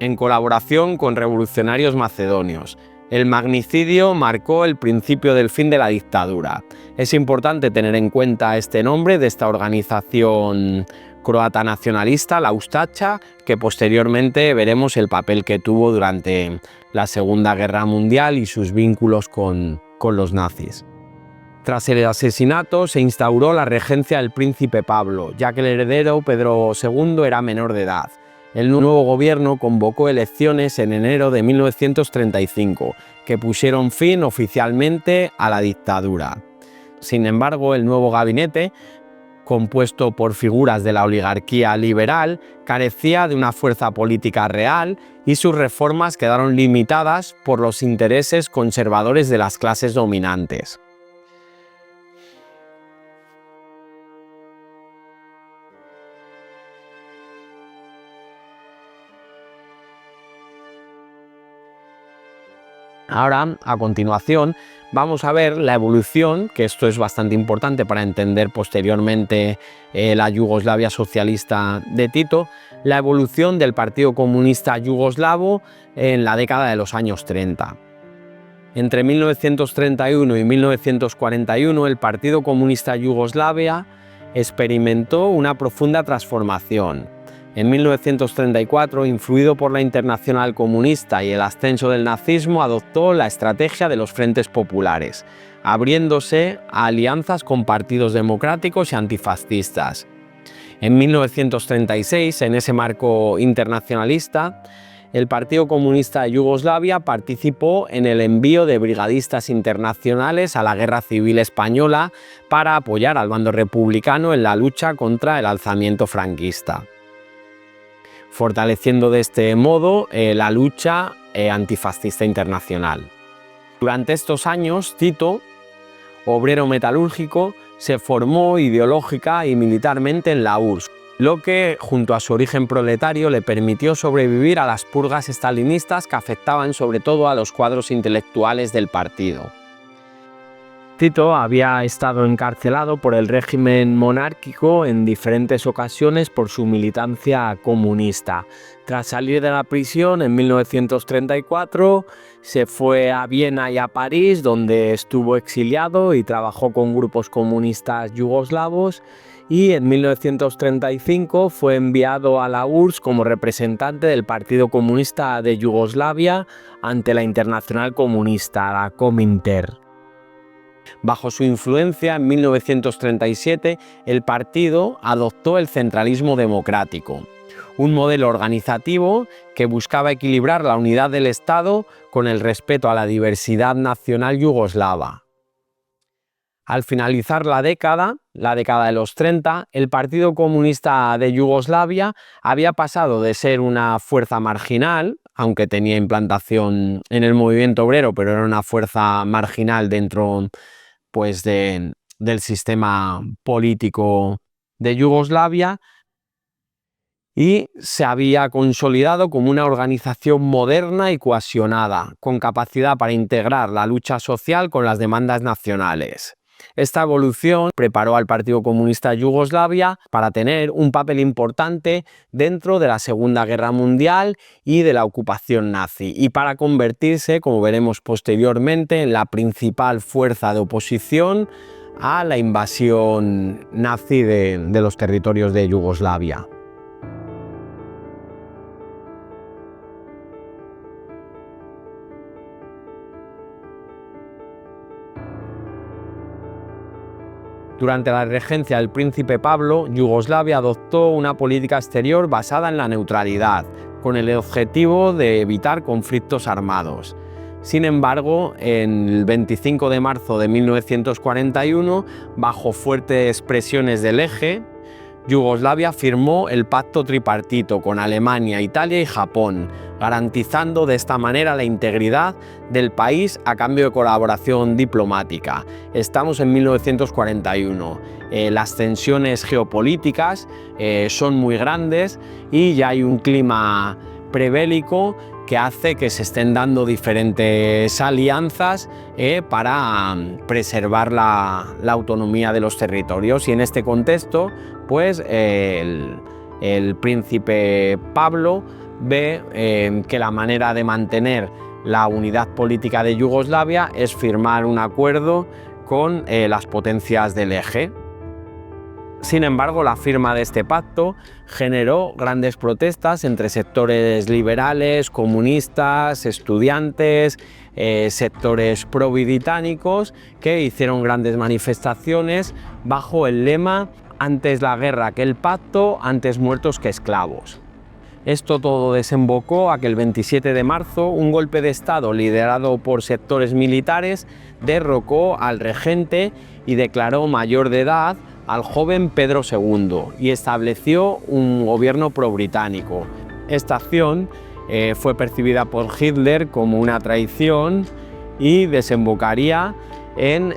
S1: en colaboración con revolucionarios macedonios. El magnicidio marcó el principio del fin de la dictadura. Es importante tener en cuenta este nombre de esta organización croata nacionalista, la Ustaša, que posteriormente veremos el papel que tuvo durante la Segunda Guerra Mundial y sus vínculos con los nazis. Tras el asesinato se instauró la regencia del príncipe Pablo, ya que el heredero Pedro II era menor de edad. El nuevo gobierno convocó elecciones en enero de 1935, que pusieron fin oficialmente a la dictadura. Sin embargo, el nuevo gabinete, compuesto por figuras de la oligarquía liberal, carecía de una fuerza política real y sus reformas quedaron limitadas por los intereses conservadores de las clases dominantes. Ahora, a continuación, vamos a ver la evolución, que esto es bastante importante para entender posteriormente la Yugoslavia socialista de Tito, la evolución del Partido Comunista Yugoslavo en la década de los años 30. Entre 1931 y 1941, el Partido Comunista Yugoslavia experimentó una profunda transformación. En 1934, influido por la Internacional Comunista y el ascenso del nazismo, adoptó la estrategia de los frentes populares, abriéndose a alianzas con partidos democráticos y antifascistas. En 1936, en ese marco internacionalista, el Partido Comunista de Yugoslavia participó en el envío de brigadistas internacionales a la Guerra Civil Española para apoyar al bando republicano en la lucha contra el alzamiento franquista, fortaleciendo de este modo la lucha antifascista internacional. Durante estos años, Tito, obrero metalúrgico, se formó ideológica y militarmente en la URSS, lo que, junto a su origen proletario, le permitió sobrevivir a las purgas estalinistas que afectaban sobre todo a los cuadros intelectuales del partido. Tito había estado encarcelado por el régimen monárquico en diferentes ocasiones por su militancia comunista. Tras salir de la prisión en 1934, se fue a Viena y a París, donde estuvo exiliado y trabajó con grupos comunistas yugoslavos, y en 1935 fue enviado a la URSS como representante del Partido Comunista de Yugoslavia ante la Internacional Comunista, la Kominter. Bajo su influencia, en 1937, el partido adoptó el centralismo democrático, un modelo organizativo que buscaba equilibrar la unidad del Estado con el respeto a la diversidad nacional yugoslava. Al finalizar la década de los 30, el Partido Comunista de Yugoslavia había pasado de ser una fuerza marginal, aunque tenía implantación en el movimiento obrero, pero era una fuerza marginal dentro del sistema político de Yugoslavia, y se había consolidado como una organización moderna y cohesionada, con capacidad para integrar la lucha social con las demandas nacionales. Esta evolución preparó al Partido Comunista de Yugoslavia para tener un papel importante dentro de la Segunda Guerra Mundial y de la ocupación nazi, y para convertirse, como veremos posteriormente, en la principal fuerza de oposición a la invasión nazi de los territorios de Yugoslavia. Durante la regencia del príncipe Pablo, Yugoslavia adoptó una política exterior basada en la neutralidad, con el objetivo de evitar conflictos armados. Sin embargo, el 25 de marzo de 1941, bajo fuertes presiones del Eje, Yugoslavia firmó el pacto tripartito con Alemania, Italia y Japón, garantizando de esta manera la integridad del país a cambio de colaboración diplomática. Estamos en 1941, las tensiones geopolíticas son muy grandes y ya hay un clima prebélico que hace que se estén dando diferentes alianzas para preservar la autonomía de los territorios. Y en este contexto, pues el príncipe Pablo ve que la manera de mantener la unidad política de Yugoslavia es firmar un acuerdo con las potencias del eje. Sin embargo, la firma de este pacto generó grandes protestas entre sectores liberales, comunistas, estudiantes, sectores pro-británicos, que hicieron grandes manifestaciones bajo el lema «Antes la guerra que el pacto, antes muertos que esclavos». Esto todo desembocó a que el 27 de marzo un golpe de Estado liderado por sectores militares derrocó al regente y declaró mayor de edad al joven Pedro II y estableció un gobierno pro-británico. Esta acción fue percibida por Hitler como una traición y desembocaría en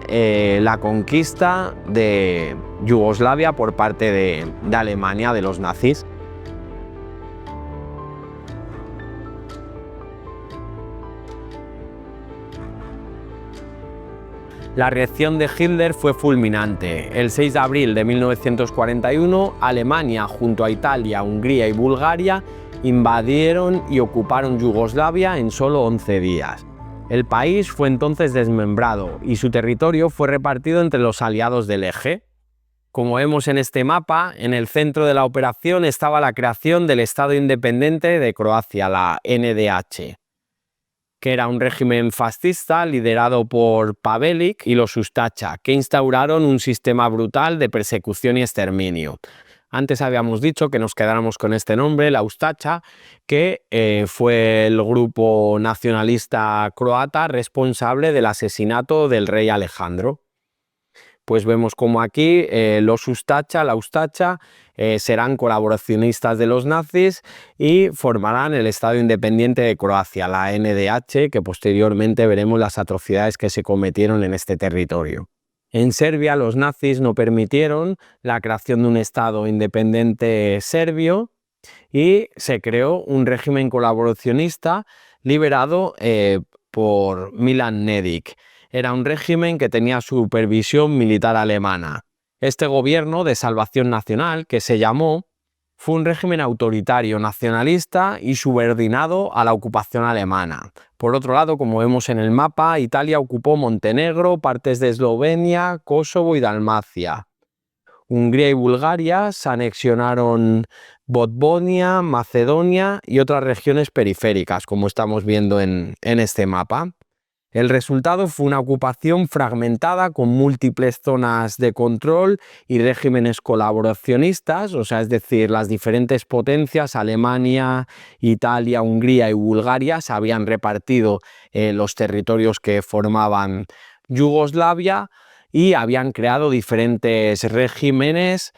S1: la conquista de Yugoslavia por parte de Alemania, de los nazis. La reacción de Hitler fue fulminante. El 6 de abril de 1941, Alemania, junto a Italia, Hungría y Bulgaria, invadieron y ocuparon Yugoslavia en solo 11 días. El país fue entonces desmembrado y su territorio fue repartido entre los aliados del eje. Como vemos en este mapa, en el centro de la operación estaba la creación del Estado Independiente de Croacia, la NDH, que era un régimen fascista liderado por Pavelić y los Ustaša, que instauraron un sistema brutal de persecución y exterminio. Antes habíamos dicho que nos quedáramos con este nombre, la Ustaša, que fue el grupo nacionalista croata responsable del asesinato del rey Alejandro. Pues vemos como aquí los Ustaša, la Ustaša, serán colaboracionistas de los nazis y formarán el Estado Independiente de Croacia, la NDH, que posteriormente veremos las atrocidades que se cometieron en este territorio. En Serbia, los nazis no permitieron la creación de un Estado independiente serbio y se creó un régimen colaboracionista liderado por Milan Nedić. Era un régimen que tenía supervisión militar alemana. Este gobierno de salvación nacional, que se llamó, fue un régimen autoritario, nacionalista y subordinado a la ocupación alemana. Por otro lado, como vemos en el mapa, Italia ocupó Montenegro, partes de Eslovenia, Kosovo y Dalmacia. Hungría y Bulgaria se anexionaron Vojvodina, Macedonia y otras regiones periféricas, como estamos viendo en este mapa. El resultado fue una ocupación fragmentada con múltiples zonas de control y regímenes colaboracionistas, o sea, es decir, las diferentes potencias, Alemania, Italia, Hungría y Bulgaria, se habían repartido los territorios que formaban Yugoslavia y habían creado diferentes regímenes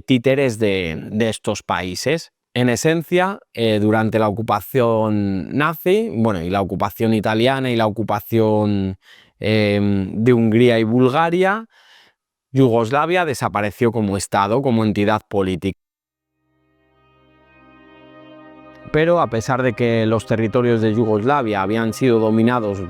S1: títeres de estos países. En esencia, durante la ocupación nazi, y la ocupación italiana y la ocupación de Hungría y Bulgaria, Yugoslavia desapareció como Estado, como entidad política. Pero a pesar de que los territorios de Yugoslavia habían sido dominados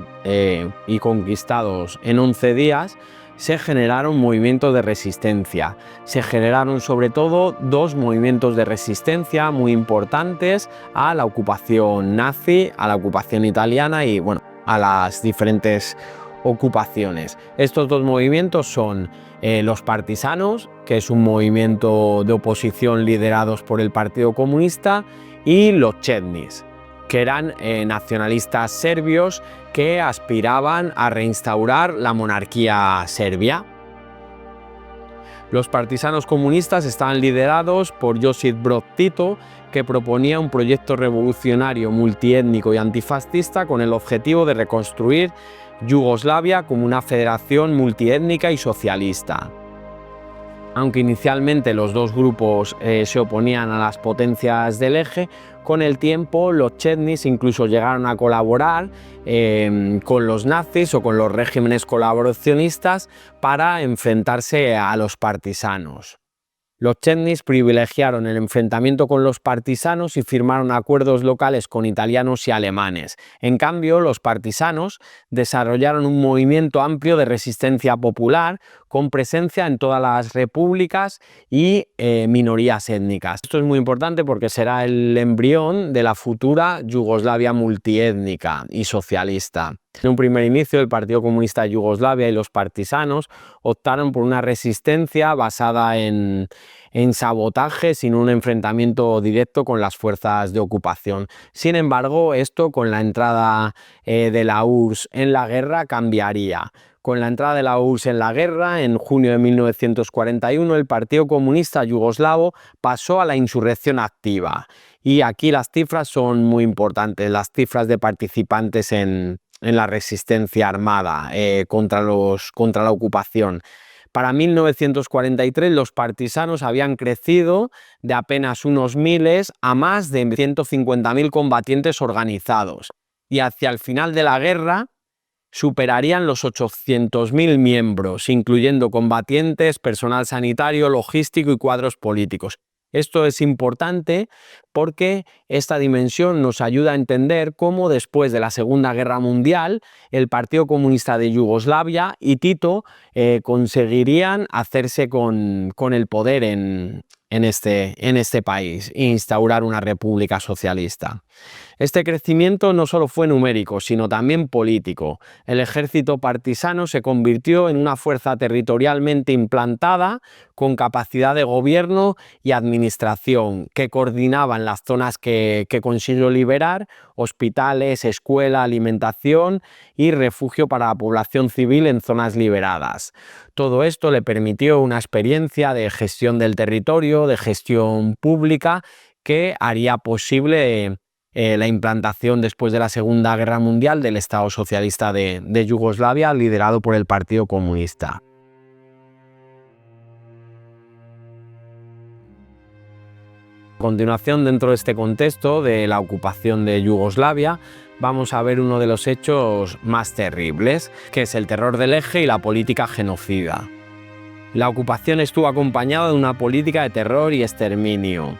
S1: y conquistados en 11 días, se generaron movimientos de resistencia. Se generaron sobre todo dos movimientos de resistencia muy importantes a la ocupación nazi, a la ocupación italiana y a las diferentes ocupaciones. Estos dos movimientos son los partisanos, que es un movimiento de oposición liderados por el Partido Comunista, y los chetnis, que eran nacionalistas serbios que aspiraban a reinstaurar la monarquía serbia. Los partisanos comunistas estaban liderados por Josip Broz Tito, que proponía un proyecto revolucionario multiétnico y antifascista con el objetivo de reconstruir Yugoslavia como una federación multiétnica y socialista. Aunque inicialmente los dos grupos se oponían a las potencias del eje, con el tiempo los chetnis incluso llegaron a colaborar con los nazis o con los regímenes colaboracionistas para enfrentarse a los partisanos. Los chetnis privilegiaron el enfrentamiento con los partisanos y firmaron acuerdos locales con italianos y alemanes. En cambio, los partisanos desarrollaron un movimiento amplio de resistencia popular con presencia en todas las repúblicas y minorías étnicas. Esto es muy importante porque será el embrión de la futura Yugoslavia multiétnica y socialista. En un primer inicio, el Partido Comunista de Yugoslavia y los partisanos optaron por una resistencia basada en sabotaje sin un enfrentamiento directo con las fuerzas de ocupación. Sin embargo, esto con la entrada de la URSS en la guerra cambiaría. Con la entrada de la URSS en la guerra, en junio de 1941, el Partido Comunista Yugoslavo pasó a la insurrección activa. Y aquí las cifras son muy importantes, las cifras de participantes en la resistencia armada contra la ocupación. Para 1943 los partisanos habían crecido de apenas unos miles a más de 150.000 combatientes organizados y hacia el final de la guerra superarían los 800.000 miembros, incluyendo combatientes, personal sanitario, logístico y cuadros políticos. Esto es importante porque esta dimensión nos ayuda a entender cómo después de la Segunda Guerra Mundial el Partido Comunista de Yugoslavia y Tito conseguirían hacerse con el poder en este país e instaurar una república socialista. Este crecimiento no solo fue numérico, sino también político. El ejército partisano se convirtió en una fuerza territorialmente implantada, con capacidad de gobierno y administración, que coordinaban las zonas que consiguió liberar, hospitales, escuela, alimentación y refugio para la población civil en zonas liberadas. Todo esto le permitió una experiencia de gestión del territorio, de gestión pública, que haría posible la implantación después de la Segunda Guerra Mundial del Estado Socialista de Yugoslavia, liderado por el Partido Comunista. A continuación, dentro de este contexto de la ocupación de Yugoslavia, vamos a ver uno de los hechos más terribles, que es el terror del Eje y la política genocida. La ocupación estuvo acompañada de una política de terror y exterminio.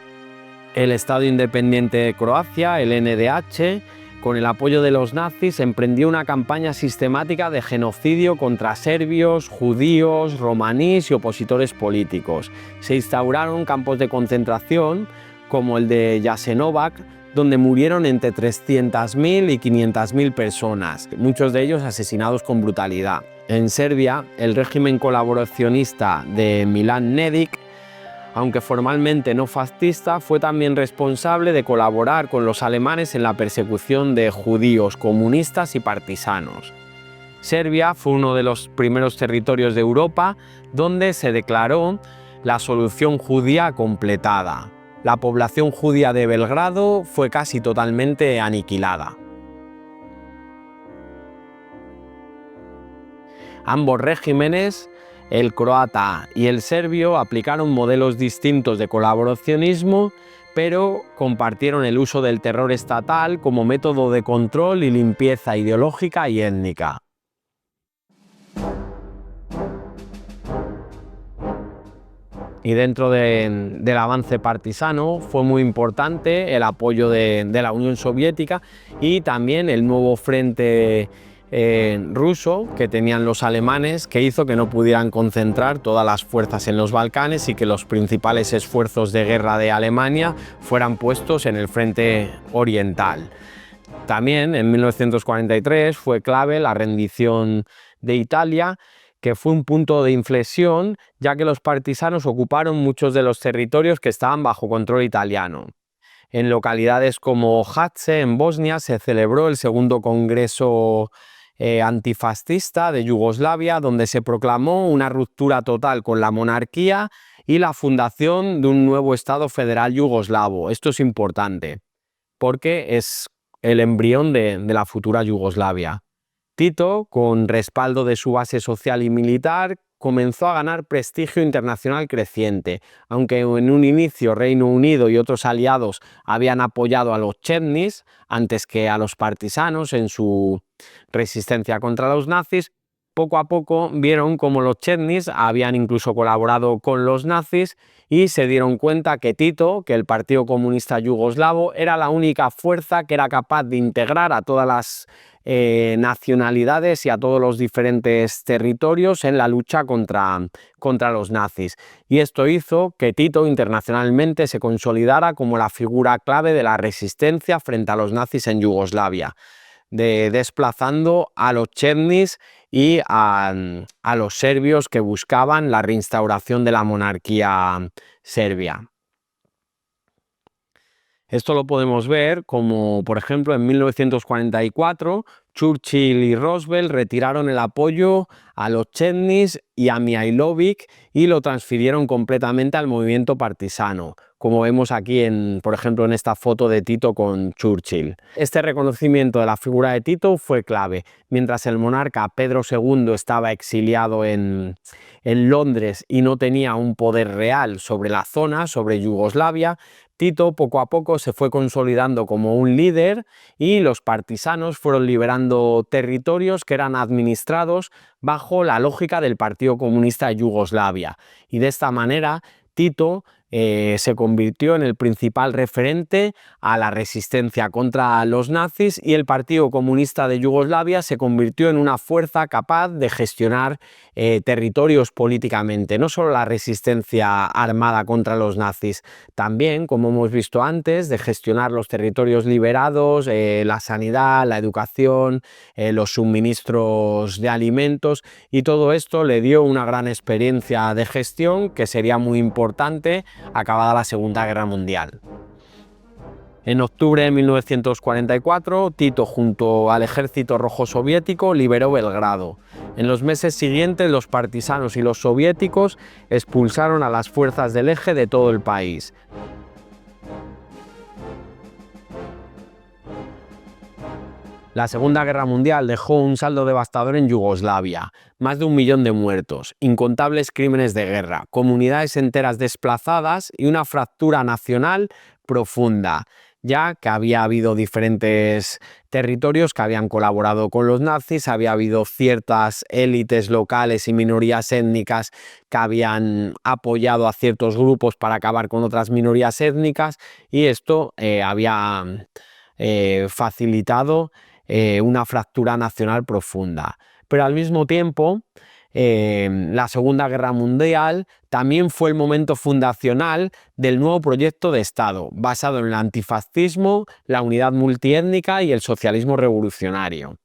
S1: El Estado Independiente de Croacia, el NDH, con el apoyo de los nazis, emprendió una campaña sistemática de genocidio contra serbios, judíos, romaníes y opositores políticos. Se instauraron campos de concentración, como el de Jasenovac, donde murieron entre 300.000 y 500.000 personas, muchos de ellos asesinados con brutalidad. En Serbia, el régimen colaboracionista de Milan Nedic, aunque formalmente no fascista, fue también responsable de colaborar con los alemanes en la persecución de judíos, comunistas y partisanos. Serbia fue uno de los primeros territorios de Europa donde se declaró la solución judía completada. La población judía de Belgrado fue casi totalmente aniquilada. Ambos regímenes, el croata y el serbio, aplicaron modelos distintos de colaboracionismo, pero compartieron el uso del terror estatal como método de control y limpieza ideológica y étnica. Y dentro del avance partisano fue muy importante el apoyo de la Unión Soviética y también el nuevo frente ruso que tenían los alemanes, que hizo que no pudieran concentrar todas las fuerzas en los Balcanes y que los principales esfuerzos de guerra de Alemania fueran puestos en el frente oriental. También en 1943 fue clave la rendición de Italia, que fue un punto de inflexión, ya que los partisanos ocuparon muchos de los territorios que estaban bajo control italiano. En localidades como Hatze, en Bosnia, se celebró el segundo Congreso antifascista de Yugoslavia, donde se proclamó una ruptura total con la monarquía y la fundación de un nuevo Estado federal yugoslavo. Esto es importante, porque es el embrión de la futura Yugoslavia. Tito, con respaldo de su base social y militar, comenzó a ganar prestigio internacional creciente. Aunque en un inicio Reino Unido y otros aliados habían apoyado a los chetnis antes que a los partisanos en su resistencia contra los nazis, poco a poco vieron cómo los chetnis habían incluso colaborado con los nazis y se dieron cuenta que Tito, que el Partido Comunista Yugoslavo, era la única fuerza que era capaz de integrar a todas las nacionalidades y a todos los diferentes territorios en la lucha contra los nazis. Y esto hizo que Tito internacionalmente se consolidara como la figura clave de la resistencia frente a los nazis en Yugoslavia, desplazando a los chetnis y a los serbios que buscaban la reinstauración de la monarquía serbia. Esto lo podemos ver como, por ejemplo, en 1944 Churchill y Roosevelt retiraron el apoyo a los chetnis y a Mihailovic y lo transfirieron completamente al movimiento partisano, como vemos aquí, por ejemplo, en esta foto de Tito con Churchill. Este reconocimiento de la figura de Tito fue clave. Mientras el monarca Pedro II estaba exiliado en Londres y no tenía un poder real sobre la zona, sobre Yugoslavia, Tito poco a poco se fue consolidando como un líder y los partisanos fueron liberando territorios que eran administrados bajo la lógica del Partido Comunista de Yugoslavia. Y de esta manera Tito se convirtió en el principal referente a la resistencia contra los nazis y el Partido Comunista de Yugoslavia se convirtió en una fuerza capaz de gestionar territorios políticamente, no solo la resistencia armada contra los nazis, también, como hemos visto antes, de gestionar los territorios liberados, la sanidad, la educación, los suministros de alimentos, y todo esto le dio una gran experiencia de gestión que sería muy importante acabada la Segunda Guerra Mundial. En octubre de 1944, Tito, junto al Ejército Rojo Soviético, liberó Belgrado. En los meses siguientes, los partisanos y los soviéticos expulsaron a las fuerzas del Eje de todo el país. La Segunda Guerra Mundial dejó un saldo devastador en Yugoslavia, más de 1 millón de muertos, incontables crímenes de guerra, comunidades enteras desplazadas y una fractura nacional profunda, ya que había habido diferentes territorios que habían colaborado con los nazis, había habido ciertas élites locales y minorías étnicas que habían apoyado a ciertos grupos para acabar con otras minorías étnicas, y esto había facilitado una fractura nacional profunda. Pero al mismo tiempo, la Segunda Guerra Mundial también fue el momento fundacional del nuevo proyecto de Estado, basado en el antifascismo, la unidad multiétnica y el socialismo revolucionario.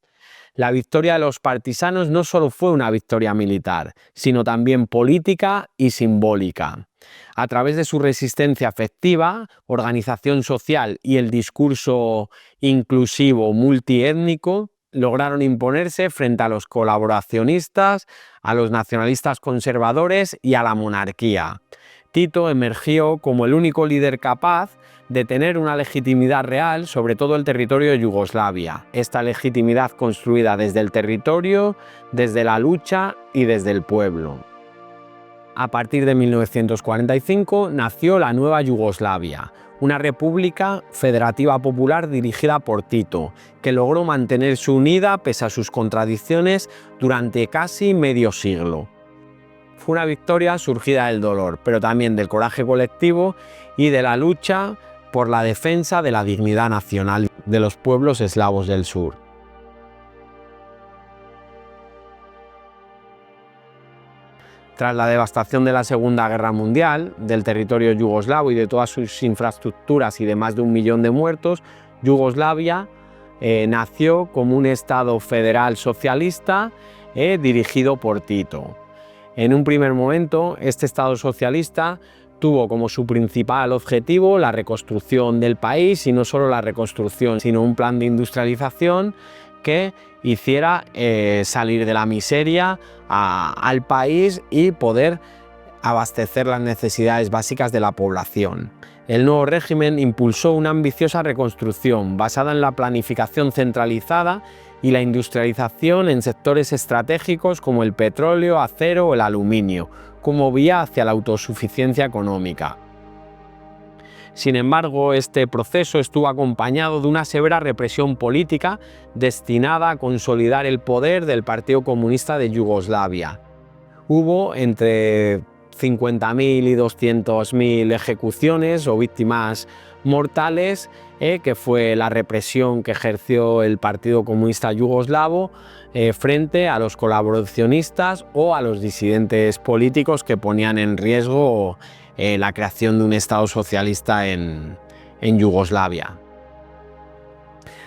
S1: La victoria de los partisanos no solo fue una victoria militar, sino también política y simbólica. A través de su resistencia efectiva, organización social y el discurso inclusivo multiétnico, lograron imponerse frente a los colaboracionistas, a los nacionalistas conservadores y a la monarquía. Tito emergió como el único líder capaz de tener una legitimidad real sobre todo el territorio de Yugoslavia. Esta legitimidad construida desde el territorio, desde la lucha y desde el pueblo. A partir de 1945 nació la nueva Yugoslavia, una república federativa popular dirigida por Tito, que logró mantenerse unida pese a sus contradicciones durante casi medio siglo. Fue una victoria surgida del dolor, pero también del coraje colectivo y de la lucha por la defensa de la dignidad nacional de los pueblos eslavos del sur. Tras la devastación de la Segunda Guerra Mundial, del territorio yugoslavo y de todas sus infraestructuras y de más de 1 millón de muertos, Yugoslavia nació como un Estado federal socialista dirigido por Tito. En un primer momento, este Estado socialista tuvo como su principal objetivo la reconstrucción del país, y no solo la reconstrucción, sino un plan de industrialización que hiciera salir de la miseria al país y poder abastecer las necesidades básicas de la población. El nuevo régimen impulsó una ambiciosa reconstrucción basada en la planificación centralizada y la industrialización en sectores estratégicos como el petróleo, acero o el aluminio, como vía hacia la autosuficiencia económica. Sin embargo, este proceso estuvo acompañado de una severa represión política destinada a consolidar el poder del Partido Comunista de Yugoslavia. Hubo entre 50.000 y 200.000 ejecuciones o víctimas mortales, que fue la represión que ejerció el Partido Comunista Yugoslavo frente a los colaboracionistas o a los disidentes políticos que ponían en riesgo la creación de un Estado socialista en Yugoslavia.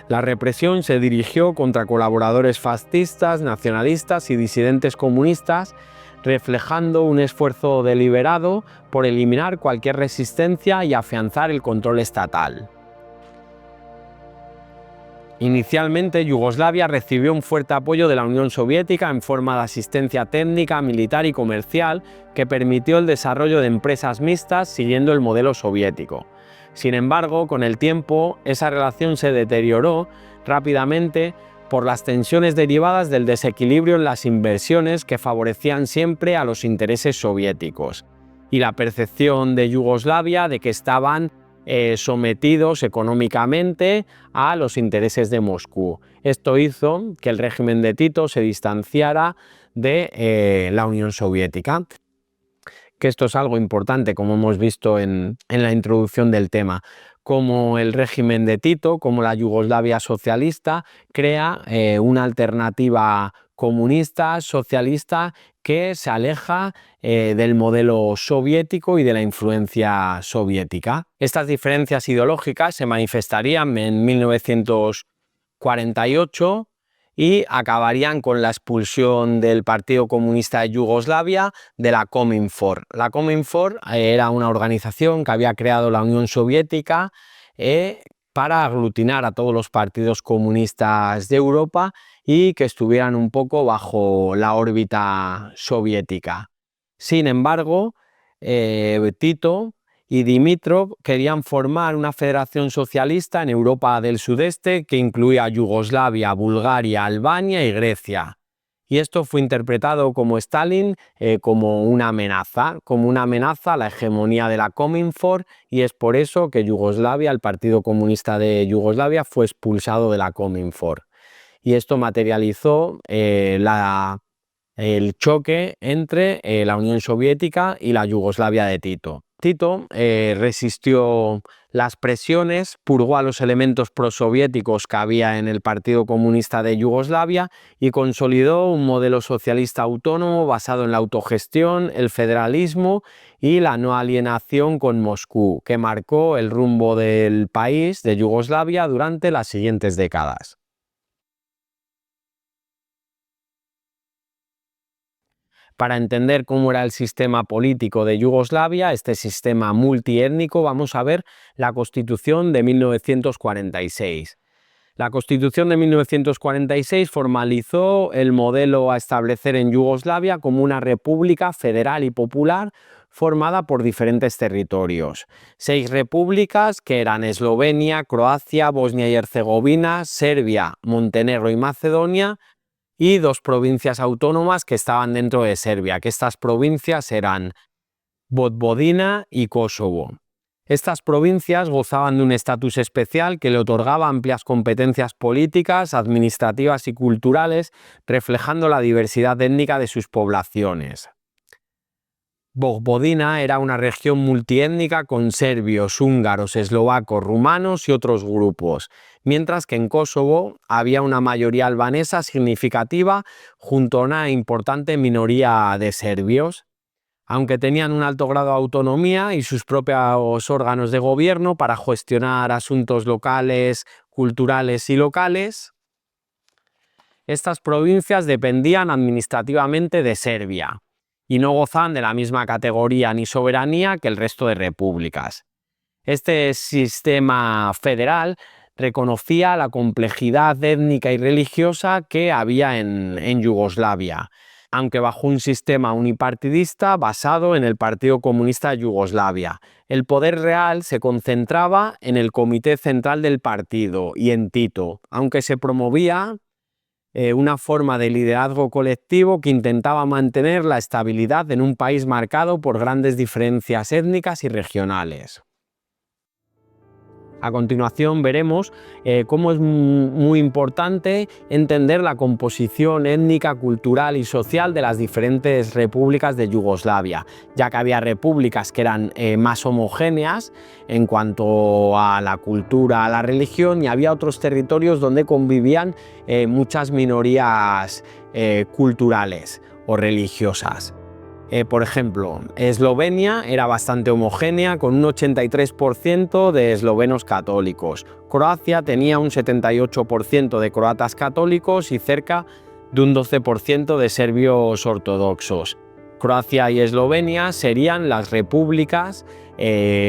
S1: La represión se dirigió contra colaboradores fascistas, nacionalistas y disidentes comunistas, reflejando un esfuerzo deliberado por eliminar cualquier resistencia y afianzar el control estatal. Inicialmente, Yugoslavia recibió un fuerte apoyo de la Unión Soviética en forma de asistencia técnica, militar y comercial que permitió el desarrollo de empresas mixtas siguiendo el modelo soviético. Sin embargo, con el tiempo, esa relación se deterioró rápidamente por las tensiones derivadas del desequilibrio en las inversiones que favorecían siempre a los intereses soviéticos y la percepción de Yugoslavia de que estaban sometidos económicamente a los intereses de Moscú. Esto hizo que el régimen de Tito se distanciara de la Unión Soviética. Que esto es algo importante, como hemos visto en la introducción del tema. Como el régimen de Tito, como la Yugoslavia socialista, crea una alternativa comunista, socialista, que se aleja del modelo soviético y de la influencia soviética. Estas diferencias ideológicas se manifestarían en 1948 y acabarían con la expulsión del Partido Comunista de Yugoslavia de la Cominfor. La Cominfor era una organización que había creado la Unión Soviética para aglutinar a todos los partidos comunistas de Europa y que estuvieran un poco bajo la órbita soviética. Sin embargo, Tito y Dimitrov querían formar una federación socialista en Europa del Sudeste que incluía Yugoslavia, Bulgaria, Albania y Grecia. Y esto fue interpretado como Stalin como una amenaza a la hegemonía de la Cominfor, y es por eso que Yugoslavia, el Partido Comunista de Yugoslavia, fue expulsado de la Cominfor. Y esto materializó el choque entre la Unión Soviética y la Yugoslavia de Tito. Tito resistió las presiones, purgó a los elementos prosoviéticos que había en el Partido Comunista de Yugoslavia y consolidó un modelo socialista autónomo basado en la autogestión, el federalismo y la no alienación con Moscú, que marcó el rumbo del país de Yugoslavia durante las siguientes décadas. Para entender cómo era el sistema político de Yugoslavia, este sistema multiétnico, vamos a ver la Constitución de 1946. La Constitución de 1946 formalizó el modelo a establecer en Yugoslavia como una república federal y popular formada por diferentes territorios. 6 repúblicas que eran Eslovenia, Croacia, Bosnia y Herzegovina, Serbia, Montenegro y Macedonia, y 2 provincias autónomas que estaban dentro de Serbia, que estas provincias eran Vojvodina y Kosovo. Estas provincias gozaban de un estatus especial que le otorgaba amplias competencias políticas, administrativas y culturales, reflejando la diversidad étnica de sus poblaciones. Vojvodina era una región multiétnica con serbios, húngaros, eslovacos, rumanos y otros grupos, mientras que en Kosovo había una mayoría albanesa significativa junto a una importante minoría de serbios. Aunque tenían un alto grado de autonomía y sus propios órganos de gobierno para gestionar asuntos locales, culturales y locales, estas provincias dependían administrativamente de Serbia y no gozaban de la misma categoría ni soberanía que el resto de repúblicas. Este sistema federal reconocía la complejidad étnica y religiosa que había en Yugoslavia, aunque bajo un sistema unipartidista basado en el Partido Comunista de Yugoslavia. El poder real se concentraba en el Comité Central del partido y en Tito, aunque se promovía una forma de liderazgo colectivo que intentaba mantener la estabilidad en un país marcado por grandes diferencias étnicas y regionales. A continuación veremos cómo es muy importante entender la composición étnica, cultural y social de las diferentes repúblicas de Yugoslavia, ya que había repúblicas que eran más homogéneas en cuanto a la cultura, a la religión, y había otros territorios donde convivían muchas minorías culturales o religiosas. Por ejemplo, Eslovenia era bastante homogénea, con un 83% de eslovenos católicos. Croacia tenía un 78% de croatas católicos y cerca de un 12% de serbios ortodoxos. Croacia y Eslovenia serían las repúblicas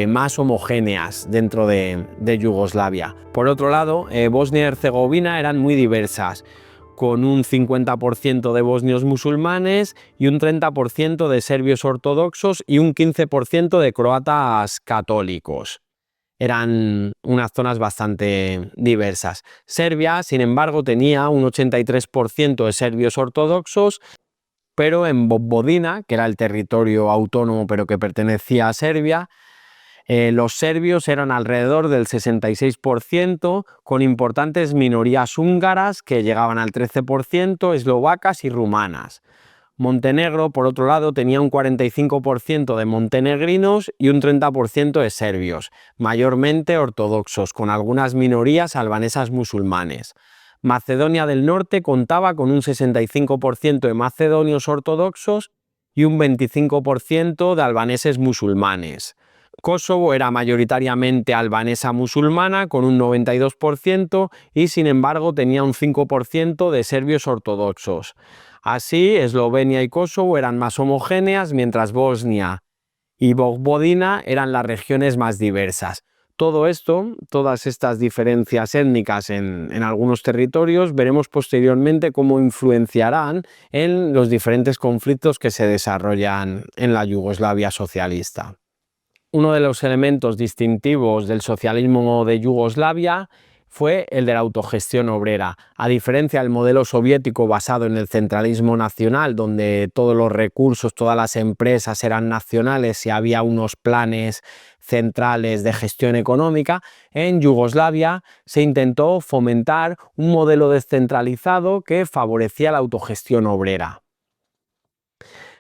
S1: más homogéneas dentro de Yugoslavia. Por otro lado, Bosnia y Herzegovina eran muy diversas, con un 50% de bosnios musulmanes y un 30% de serbios ortodoxos y un 15% de croatas católicos. Eran unas zonas bastante diversas. Serbia, sin embargo, tenía un 83% de serbios ortodoxos, pero en Vojvodina, que era el territorio autónomo pero que pertenecía a Serbia, los serbios eran alrededor del 66%, con importantes minorías húngaras que llegaban al 13%, eslovacas y rumanas. Montenegro, por otro lado, tenía un 45% de montenegrinos y un 30% de serbios, mayormente ortodoxos, con algunas minorías albanesas musulmanes. Macedonia del Norte contaba con un 65% de macedonios ortodoxos y un 25% de albaneses musulmanes. Kosovo era mayoritariamente albanesa musulmana con un 92% y sin embargo tenía un 5% de serbios ortodoxos. Así, Eslovenia y Kosovo eran más homogéneas, mientras Bosnia y Vojvodina eran las regiones más diversas. Todo esto, todas estas diferencias étnicas en algunos territorios, veremos posteriormente cómo influenciarán en los diferentes conflictos que se desarrollan en la Yugoslavia socialista. Uno de los elementos distintivos del socialismo de Yugoslavia fue el de la autogestión obrera. A diferencia del modelo soviético basado en el centralismo nacional, donde todos los recursos, todas las empresas eran nacionales y había unos planes centrales de gestión económica, en Yugoslavia se intentó fomentar un modelo descentralizado que favorecía la autogestión obrera.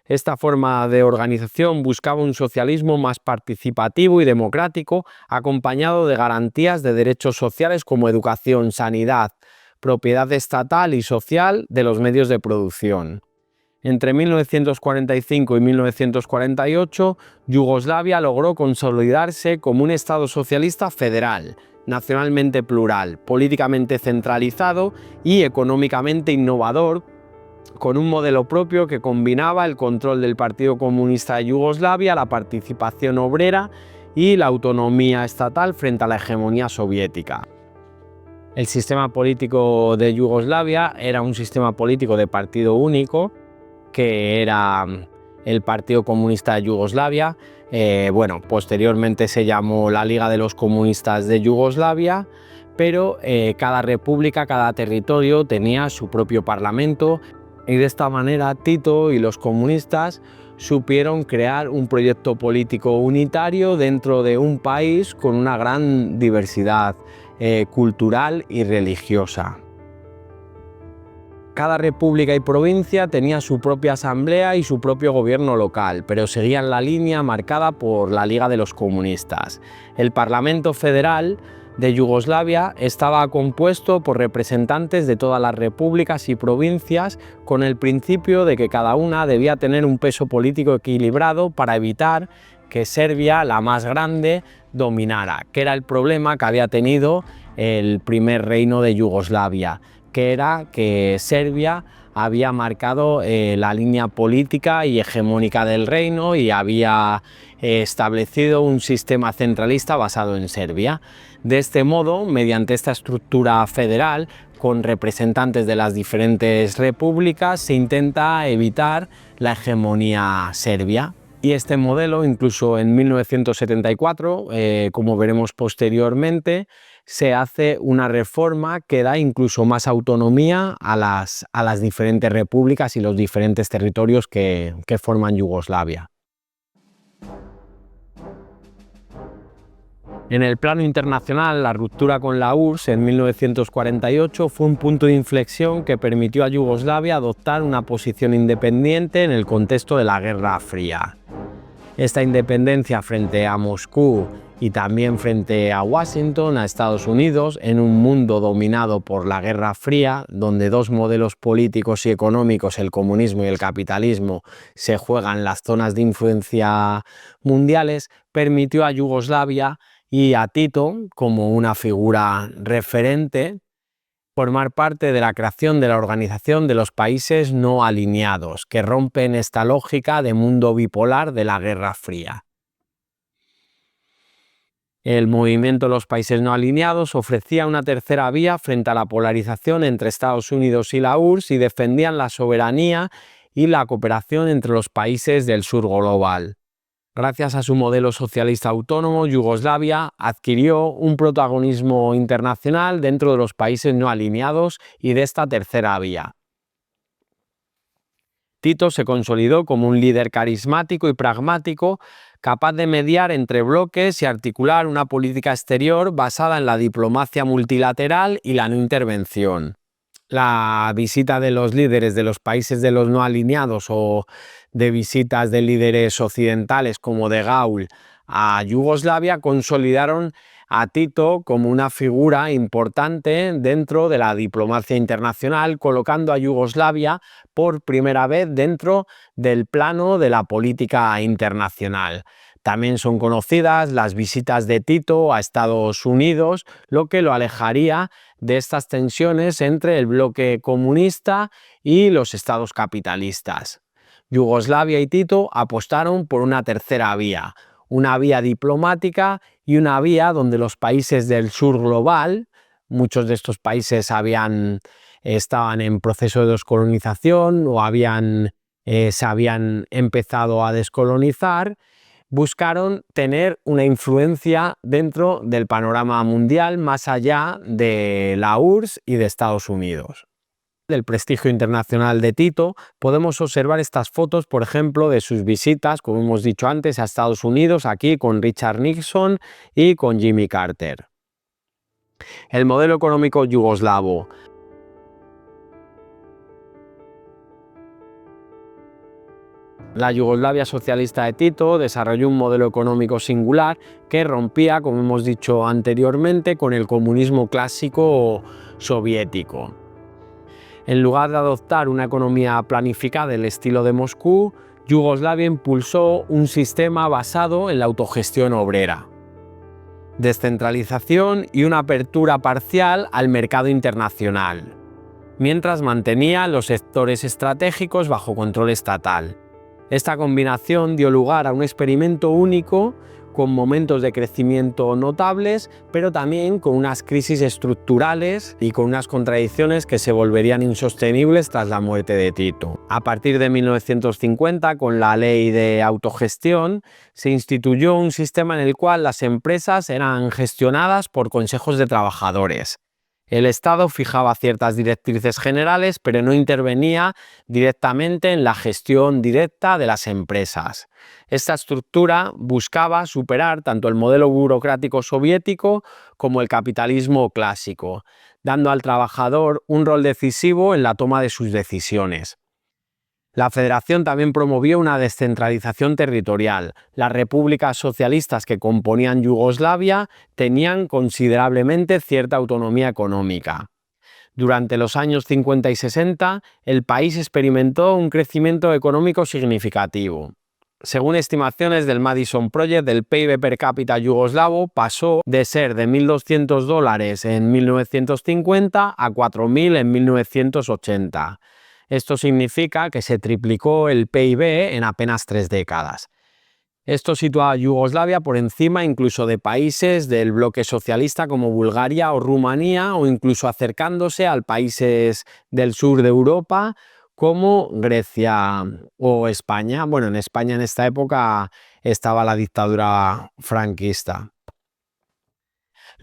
S1: Esta forma de organización buscaba un socialismo más participativo y democrático, acompañado de garantías de derechos sociales como educación, sanidad, propiedad estatal y social de los medios de producción. Entre 1945 y 1948, Yugoslavia logró consolidarse como un Estado socialista federal, nacionalmente plural, políticamente centralizado y económicamente innovador, con un modelo propio que combinaba el control del Partido Comunista de Yugoslavia, la participación obrera y la autonomía estatal frente a la hegemonía soviética. El sistema político de Yugoslavia era un sistema político de partido único, que era el Partido Comunista de Yugoslavia. Posteriormente se llamó la Liga de los Comunistas de Yugoslavia, pero cada república, cada territorio tenía su propio parlamento. Y de esta manera Tito y los comunistas supieron crear un proyecto político unitario dentro de un país con una gran diversidad cultural y religiosa. Cada república y provincia tenía su propia asamblea y su propio gobierno local, pero seguían la línea marcada por la Liga de los Comunistas. El Parlamento Federal de Yugoslavia estaba compuesto por representantes de todas las repúblicas y provincias, con el principio de que cada una debía tener un peso político equilibrado para evitar que Serbia, la más grande, dominara, que era el problema que había tenido el primer reino de Yugoslavia, que era que Serbia había marcado la línea política y hegemónica del reino y había establecido un sistema centralista basado en Serbia. De este modo, mediante esta estructura federal, con representantes de las diferentes repúblicas, se intenta evitar la hegemonía serbia. Y este modelo, incluso en 1974, como veremos posteriormente, se hace una reforma que da incluso más autonomía a las diferentes repúblicas y los diferentes territorios que forman Yugoslavia. En el plano internacional, la ruptura con la URSS en 1948 fue un punto de inflexión que permitió a Yugoslavia adoptar una posición independiente en el contexto de la Guerra Fría. Esta independencia frente a Moscú y también frente a Washington, a Estados Unidos, en un mundo dominado por la Guerra Fría, donde dos modelos políticos y económicos, el comunismo y el capitalismo, se juegan las zonas de influencia mundiales, permitió a Yugoslavia y a Tito, como una figura referente, formar parte de la creación de la Organización de los Países No Alineados, que rompen esta lógica de mundo bipolar de la Guerra Fría. El movimiento de los países no alineados ofrecía una tercera vía frente a la polarización entre Estados Unidos y la URSS y defendían la soberanía y la cooperación entre los países del sur global. Gracias a su modelo socialista autónomo, Yugoslavia adquirió un protagonismo internacional dentro de los países no alineados y de esta tercera vía. Tito se consolidó como un líder carismático y pragmático, capaz de mediar entre bloques y articular una política exterior basada en la diplomacia multilateral y la no intervención. La visita de los líderes de los países de los no alineados o de visitas de líderes occidentales como de Gaulle a Yugoslavia consolidaron a Tito como una figura importante dentro de la diplomacia internacional, colocando a Yugoslavia por primera vez dentro del plano de la política internacional. También son conocidas las visitas de Tito a Estados Unidos, lo que lo alejaría de estas tensiones entre el bloque comunista y los estados capitalistas. Yugoslavia y Tito apostaron por una tercera vía, una vía diplomática y una vía donde los países del sur global, muchos de estos países estaban en proceso de descolonización o se habían empezado a descolonizar, buscaron tener una influencia dentro del panorama mundial más allá de la URSS y de Estados Unidos. Del prestigio internacional de Tito, podemos observar estas fotos, por ejemplo, de sus visitas, como hemos dicho antes, a Estados Unidos, aquí con Richard Nixon y con Jimmy Carter. El modelo económico yugoslavo. La Yugoslavia socialista de Tito desarrolló un modelo económico singular que rompía, como hemos dicho anteriormente, con el comunismo clásico soviético. En lugar de adoptar una economía planificada del estilo de Moscú, Yugoslavia impulsó un sistema basado en la autogestión obrera, descentralización y una apertura parcial al mercado internacional, mientras mantenía los sectores estratégicos bajo control estatal. Esta combinación dio lugar a un experimento único con momentos de crecimiento notables, pero también con unas crisis estructurales y con unas contradicciones que se volverían insostenibles tras la muerte de Tito. A partir de 1950, con la ley de autogestión, se instituyó un sistema en el cual las empresas eran gestionadas por consejos de trabajadores. El Estado fijaba ciertas directrices generales, pero no intervenía directamente en la gestión directa de las empresas. Esta estructura buscaba superar tanto el modelo burocrático soviético como el capitalismo clásico, dando al trabajador un rol decisivo en la toma de sus decisiones. La Federación también promovió una descentralización territorial. Las repúblicas socialistas que componían Yugoslavia tenían considerablemente cierta autonomía económica. Durante los años 50 y 60, el país experimentó un crecimiento económico significativo. Según estimaciones del Madison Project, el PIB per cápita yugoslavo pasó de ser de $1.200 en 1950 a 4.000 en 1980. Esto significa que se triplicó el PIB en apenas 3 décadas. Esto sitúa a Yugoslavia por encima incluso de países del bloque socialista como Bulgaria o Rumanía, o incluso acercándose a países del sur de Europa como Grecia o España. Bueno, en España en esta época estaba la dictadura franquista.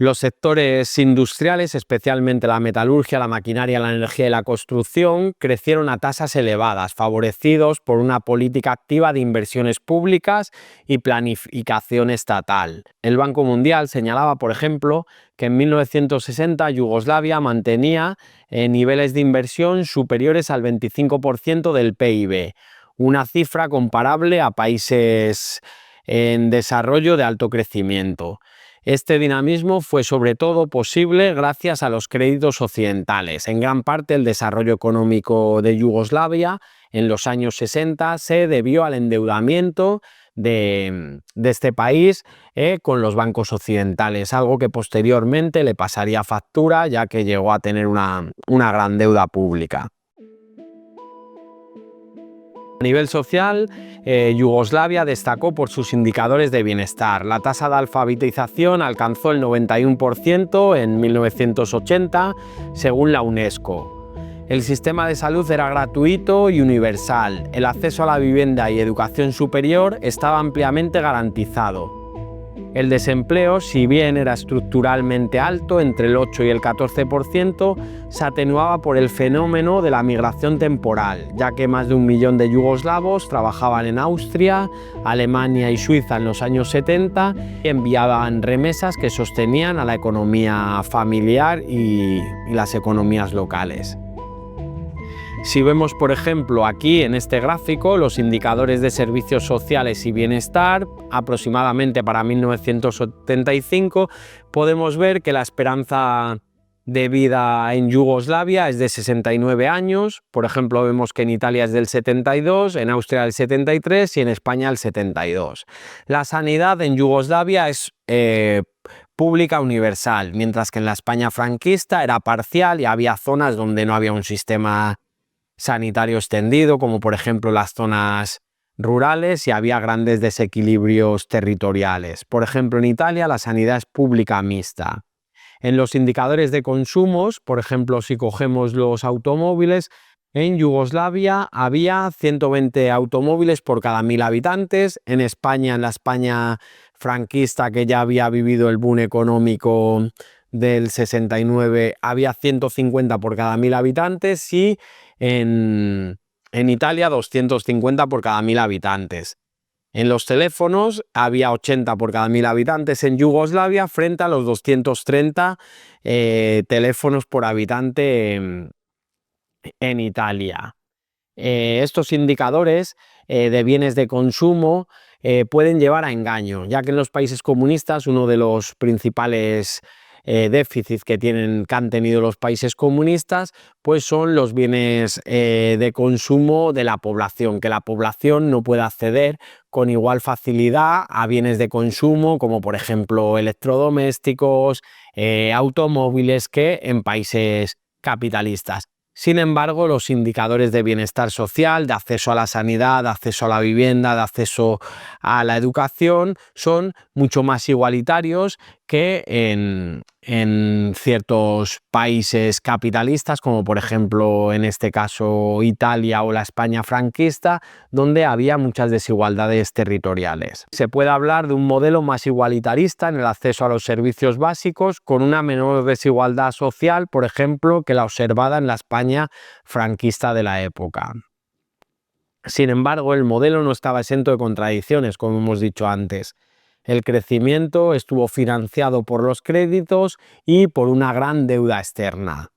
S1: Los sectores industriales, especialmente la metalurgia, la maquinaria, la energía y la construcción, crecieron a tasas elevadas, favorecidos por una política activa de inversiones públicas y planificación estatal. El Banco Mundial señalaba, por ejemplo, que en 1960 Yugoslavia mantenía niveles de inversión superiores al 25% del PIB, una cifra comparable a países en desarrollo de alto crecimiento. Este dinamismo fue sobre todo posible gracias a los créditos occidentales. En gran parte el desarrollo económico de Yugoslavia en los años 60 se debió al endeudamiento de este país con los bancos occidentales, algo que posteriormente le pasaría factura ya que llegó a tener una gran deuda pública. A nivel social, Yugoslavia destacó por sus indicadores de bienestar. La tasa de alfabetización alcanzó el 91% en 1980, según la UNESCO. El sistema de salud era gratuito y universal. El acceso a la vivienda y educación superior estaba ampliamente garantizado. El desempleo, si bien era estructuralmente alto, entre el 8 y el 14%, se atenuaba por el fenómeno de la migración temporal, ya que más de 1 millón de yugoslavos trabajaban en Austria, Alemania y Suiza en los años 70 y enviaban remesas que sostenían a la economía familiar y las economías locales. Si vemos, por ejemplo, aquí en este gráfico los indicadores de servicios sociales y bienestar, aproximadamente para 1975, podemos ver que la esperanza de vida en Yugoslavia es de 69 años, por ejemplo vemos que en Italia es del 72, en Austria del 73 y en España el 72. La sanidad en Yugoslavia es pública universal, mientras que en la España franquista era parcial y había zonas donde no había un sistema sanitario extendido, como por ejemplo las zonas rurales, y había grandes desequilibrios territoriales. Por ejemplo, en Italia la sanidad es pública mixta. En los indicadores de consumos, por ejemplo, si cogemos los automóviles, en Yugoslavia había 120 automóviles por cada 1000 habitantes. En España, en la España franquista, que ya había vivido el boom económico del 69, había 150 por cada 1000 habitantes y en Italia 250 por cada 1000 habitantes. En los teléfonos había 80 por cada 1000 habitantes en Yugoslavia frente a los 230 teléfonos por habitante en Italia. Estos indicadores de bienes de consumo pueden llevar a engaño, ya que en los países comunistas uno de los principales déficits que han tenido los países comunistas, pues son los bienes de consumo de la población, que la población no puede acceder con igual facilidad a bienes de consumo como por ejemplo electrodomésticos, automóviles, que en países capitalistas. Sin embargo, los indicadores de bienestar social, de acceso a la sanidad, de acceso a la vivienda, de acceso a la educación, son mucho más igualitarios que en ciertos países capitalistas, como por ejemplo en este caso Italia o la España franquista, donde había muchas desigualdades territoriales. Se puede hablar de un modelo más igualitarista en el acceso a los servicios básicos, con una menor desigualdad social, por ejemplo, que la observada en la España franquista de la época. Sin embargo, el modelo no estaba exento de contradicciones, como hemos dicho antes. El crecimiento estuvo financiado por los créditos y por una gran deuda externa,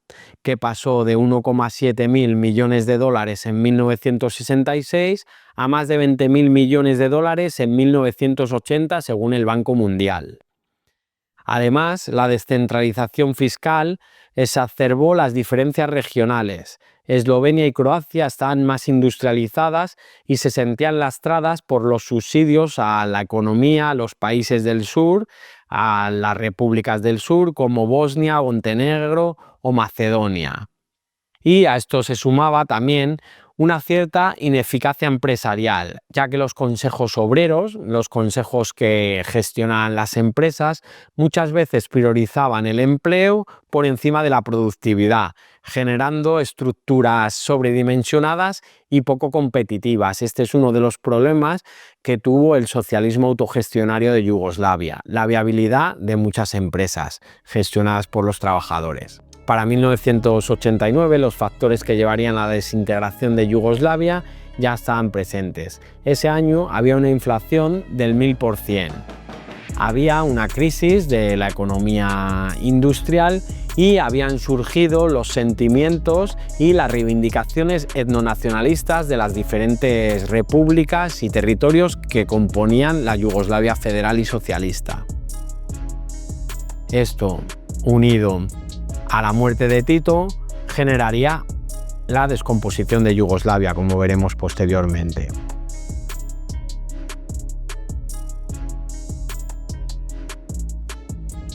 S1: que pasó de 1,7 mil millones de dólares en 1966 a más de 20.000 millones de dólares en 1980, según el Banco Mundial. Además, la descentralización fiscal exacerbó las diferencias regionales. Eslovenia y Croacia estaban más industrializadas y se sentían lastradas por los subsidios a la economía, a los países del sur, a las repúblicas del sur como Bosnia, Montenegro o Macedonia. Y a esto se sumaba también una cierta ineficacia empresarial, ya que los consejos obreros, los consejos que gestionan las empresas, muchas veces priorizaban el empleo por encima de la productividad, generando estructuras sobredimensionadas y poco competitivas. Este es uno de los problemas que tuvo el socialismo autogestionario de Yugoslavia, la viabilidad de muchas empresas gestionadas por los trabajadores. Para 1989 los factores que llevarían a la desintegración de Yugoslavia ya estaban presentes. Ese año había una inflación del 1000%. Había una crisis de la economía industrial y habían surgido los sentimientos y las reivindicaciones etnonacionalistas de las diferentes repúblicas y territorios que componían la Yugoslavia federal y socialista. Esto, unido a la muerte de Tito, generaría la descomposición de Yugoslavia, como veremos posteriormente.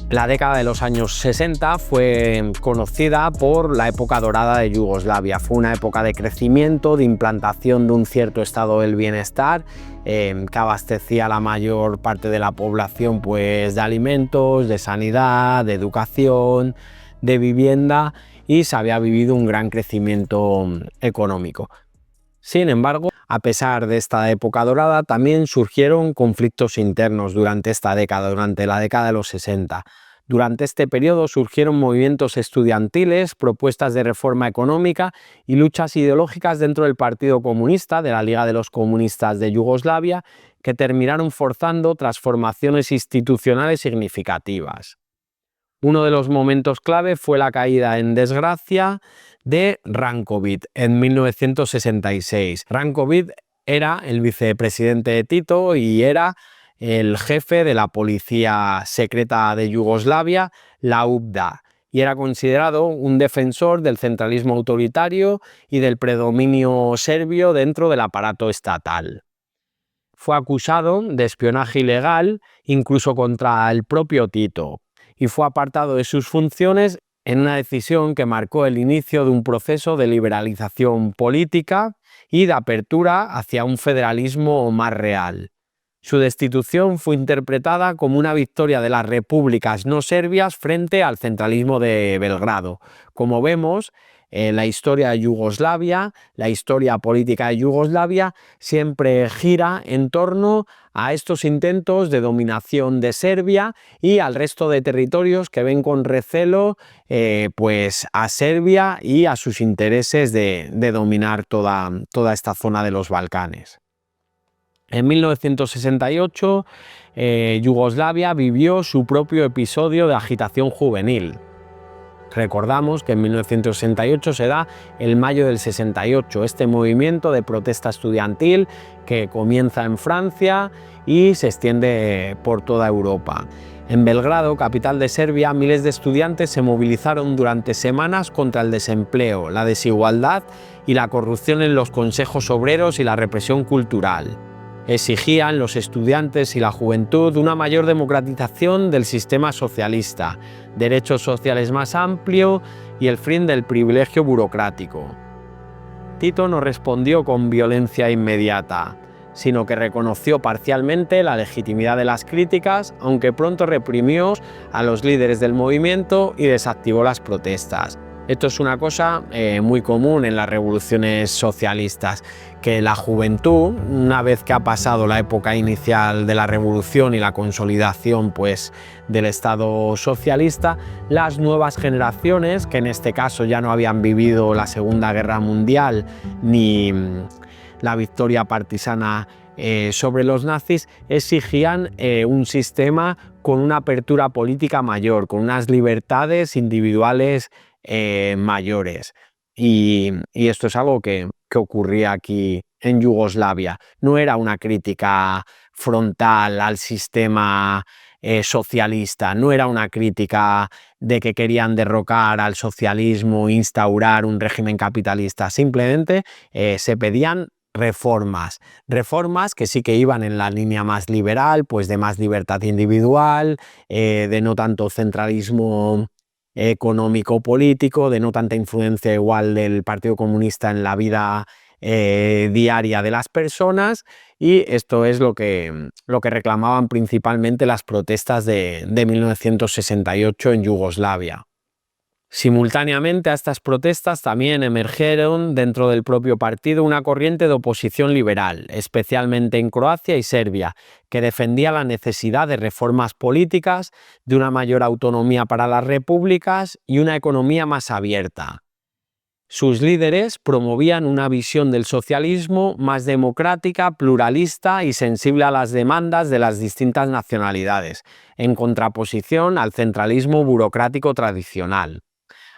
S1: La década de los años 60 fue conocida por la época dorada de Yugoslavia. Fue una época de crecimiento, de implantación de un cierto estado del bienestar, que abastecía a la mayor parte de la población pues, de alimentos, de sanidad, de educación, de vivienda, y se había vivido un gran crecimiento económico. Sin embargo, a pesar de esta época dorada, también surgieron conflictos internos durante esta década, durante la década de los 60. Durante este periodo surgieron movimientos estudiantiles, propuestas de reforma económica y luchas ideológicas dentro del Partido Comunista, de la Liga de los Comunistas de Yugoslavia, que terminaron forzando transformaciones institucionales significativas. Uno de los momentos clave fue la caída en desgracia de Ranković en 1966. Ranković era el vicepresidente de Tito y era el jefe de la policía secreta de Yugoslavia, la UBDA, y era considerado un defensor del centralismo autoritario y del predominio serbio dentro del aparato estatal. Fue acusado de espionaje ilegal, incluso contra el propio Tito, y fue apartado de sus funciones en una decisión que marcó el inicio de un proceso de liberalización política y de apertura hacia un federalismo más real. Su destitución fue interpretada como una victoria de las repúblicas no serbias frente al centralismo de Belgrado. Como vemos, la historia de Yugoslavia, la historia política de Yugoslavia siempre gira en torno a estos intentos de dominación de Serbia y al resto de territorios que ven con recelo pues a Serbia y a sus intereses de dominar toda esta zona de los Balcanes. En 1968, Yugoslavia vivió su propio episodio de agitación juvenil. Recordamos que en 1968 se da el mayo del 68, este movimiento de protesta estudiantil que comienza en Francia y se extiende por toda Europa. En Belgrado, capital de Serbia, miles de estudiantes se movilizaron durante semanas contra el desempleo, la desigualdad y la corrupción en los consejos obreros y la represión cultural. Exigían los estudiantes y la juventud una mayor democratización del sistema socialista, derechos sociales más amplios y el fin del privilegio burocrático. Tito no respondió con violencia inmediata, sino que reconoció parcialmente la legitimidad de las críticas, aunque pronto reprimió a los líderes del movimiento y desactivó las protestas. Esto es una cosa muy común en las revoluciones socialistas, que la juventud, una vez que ha pasado la época inicial de la revolución y la consolidación pues, del Estado socialista, las nuevas generaciones, que en este caso ya no habían vivido la Segunda Guerra Mundial ni la victoria partisana sobre los nazis, exigían un sistema con una apertura política mayor, con unas libertades individuales mayores. Y esto es algo que ocurría aquí en Yugoslavia. No era una crítica frontal al sistema socialista, no era una crítica de que querían derrocar al socialismo, instaurar un régimen capitalista, simplemente se pedían reformas que sí que iban en la línea más liberal, pues de más libertad individual, de no tanto centralismo económico-político, de no tanta influencia igual del Partido Comunista en la vida diaria de las personas, y esto es lo que reclamaban principalmente las protestas de 1968 en Yugoslavia. Simultáneamente a estas protestas también emergieron dentro del propio partido una corriente de oposición liberal, especialmente en Croacia y Serbia, que defendía la necesidad de reformas políticas, de una mayor autonomía para las repúblicas y una economía más abierta. Sus líderes promovían una visión del socialismo más democrática, pluralista y sensible a las demandas de las distintas nacionalidades, en contraposición al centralismo burocrático tradicional.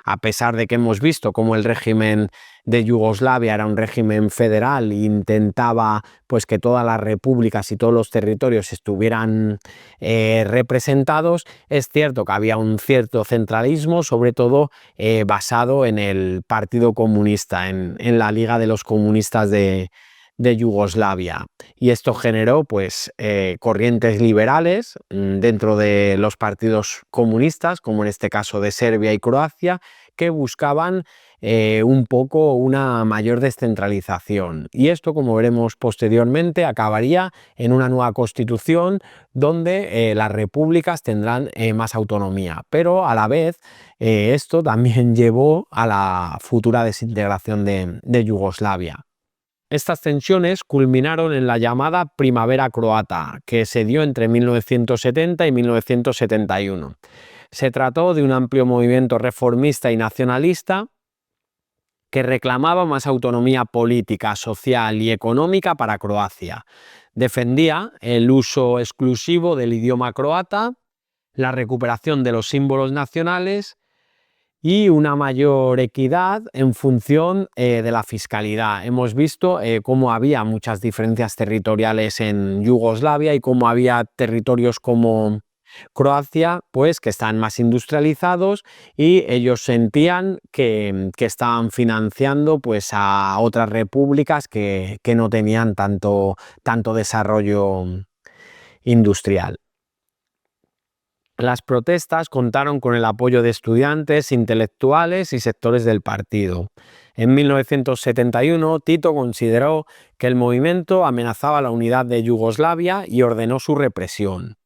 S1: A pesar de que hemos visto cómo el régimen de Yugoslavia era un régimen federal e intentaba pues, que todas las repúblicas y todos los territorios estuvieran representados, es cierto que había un cierto centralismo, sobre todo basado en el Partido Comunista, en la Liga de los Comunistas de Yugoslavia, y esto generó pues corrientes liberales dentro de los partidos comunistas, como en este caso de Serbia y Croacia, que buscaban un poco una mayor descentralización, y esto, como veremos posteriormente, acabaría en una nueva constitución donde las repúblicas tendrán más autonomía, pero a la vez esto también llevó a la futura desintegración de Yugoslavia. Estas tensiones culminaron en la llamada Primavera Croata, que se dio entre 1970 y 1971. Se trató de un amplio movimiento reformista y nacionalista que reclamaba más autonomía política, social y económica para Croacia. Defendía el uso exclusivo del idioma croata, la recuperación de los símbolos nacionales y una mayor equidad en función de la fiscalidad. Hemos visto cómo había muchas diferencias territoriales en Yugoslavia y cómo había territorios como Croacia, pues que están más industrializados, y ellos sentían que estaban financiando pues a otras repúblicas que no tenían tanto desarrollo industrial. Las protestas contaron con el apoyo de estudiantes, intelectuales y sectores del partido. En 1971, Tito consideró que el movimiento amenazaba la unidad de Yugoslavia y ordenó su represión.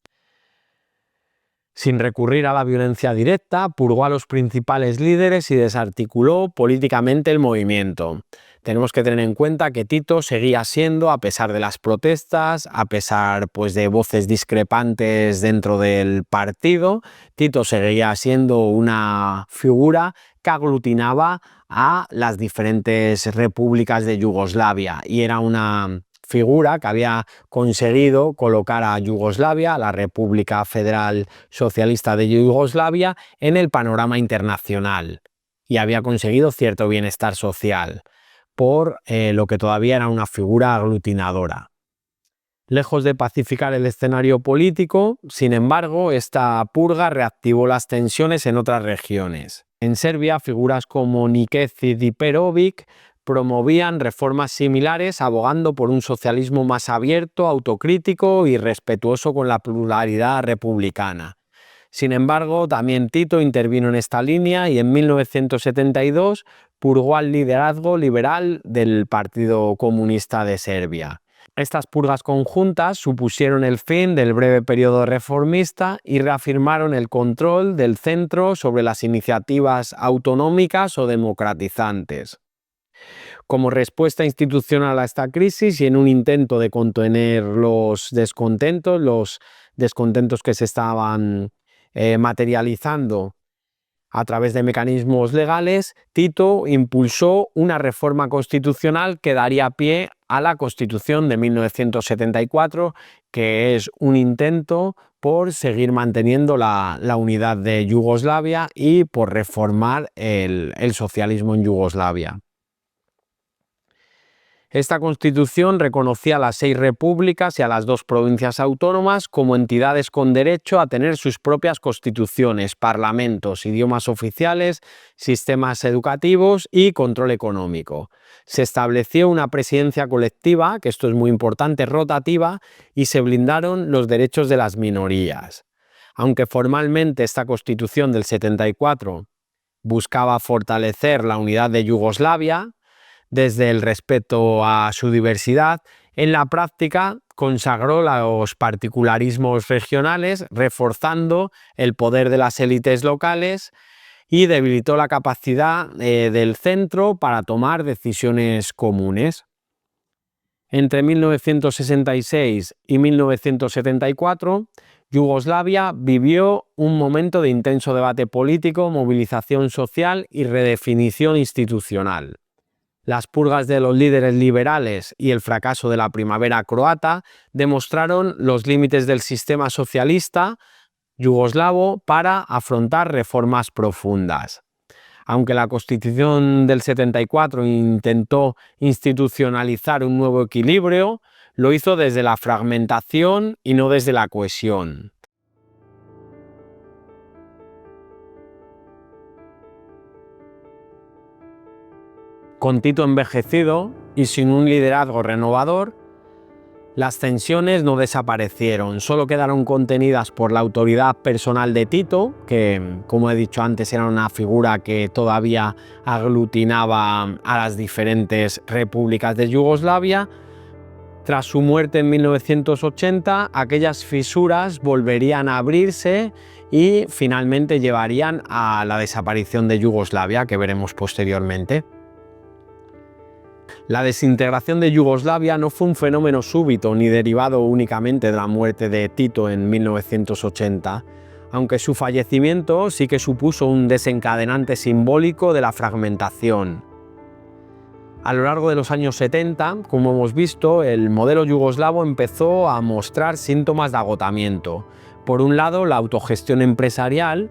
S1: Sin recurrir a la violencia directa, purgó a los principales líderes y desarticuló políticamente el movimiento. Tenemos que tener en cuenta que Tito seguía siendo, a pesar de las protestas, a pesar pues, de voces discrepantes dentro del partido, Tito seguía siendo una figura que aglutinaba a las diferentes repúblicas de Yugoslavia, y era una figura que había conseguido colocar a Yugoslavia, la República Federal Socialista de Yugoslavia, en el panorama internacional, y había conseguido cierto bienestar social, por lo que todavía era una figura aglutinadora. Lejos de pacificar el escenario político, sin embargo, esta purga reactivó las tensiones en otras regiones. En Serbia, figuras como Nikezić y Perović promovían reformas similares, abogando por un socialismo más abierto, autocrítico y respetuoso con la pluralidad republicana. Sin embargo, también Tito intervino en esta línea y en 1972 purgó al liderazgo liberal del Partido Comunista de Serbia. Estas purgas conjuntas supusieron el fin del breve periodo reformista y reafirmaron el control del centro sobre las iniciativas autonómicas o democratizantes. Como respuesta institucional a esta crisis y en un intento de contener los descontentos que se estaban materializando a través de mecanismos legales, Tito impulsó una reforma constitucional que daría pie a la Constitución de 1974, que es un intento por seguir manteniendo la unidad de Yugoslavia y por reformar el socialismo en Yugoslavia. Esta Constitución reconocía a las 6 repúblicas y a las 2 provincias autónomas como entidades con derecho a tener sus propias constituciones, parlamentos, idiomas oficiales, sistemas educativos y control económico. Se estableció una presidencia colectiva, que esto es muy importante, rotativa, y se blindaron los derechos de las minorías. Aunque formalmente esta Constitución del 74 buscaba fortalecer la unidad de Yugoslavia, desde el respeto a su diversidad, en la práctica consagró los particularismos regionales, reforzando el poder de las élites locales y debilitó la capacidad del centro para tomar decisiones comunes. Entre 1966 y 1974, Yugoslavia vivió un momento de intenso debate político, movilización social y redefinición institucional. Las purgas de los líderes liberales y el fracaso de la primavera croata demostraron los límites del sistema socialista yugoslavo para afrontar reformas profundas. Aunque la Constitución del 74 intentó institucionalizar un nuevo equilibrio, lo hizo desde la fragmentación y no desde la cohesión. Con Tito envejecido y sin un liderazgo renovador, las tensiones no desaparecieron, solo quedaron contenidas por la autoridad personal de Tito, que, como he dicho antes, era una figura que todavía aglutinaba a las diferentes repúblicas de Yugoslavia. Tras su muerte en 1980, aquellas fisuras volverían a abrirse y finalmente llevarían a la desaparición de Yugoslavia, que veremos posteriormente. La desintegración de Yugoslavia no fue un fenómeno súbito ni derivado únicamente de la muerte de Tito en 1980, aunque su fallecimiento sí que supuso un desencadenante simbólico de la fragmentación. A lo largo de los años 70, como hemos visto, el modelo yugoslavo empezó a mostrar síntomas de agotamiento. Por un lado, la autogestión empresarial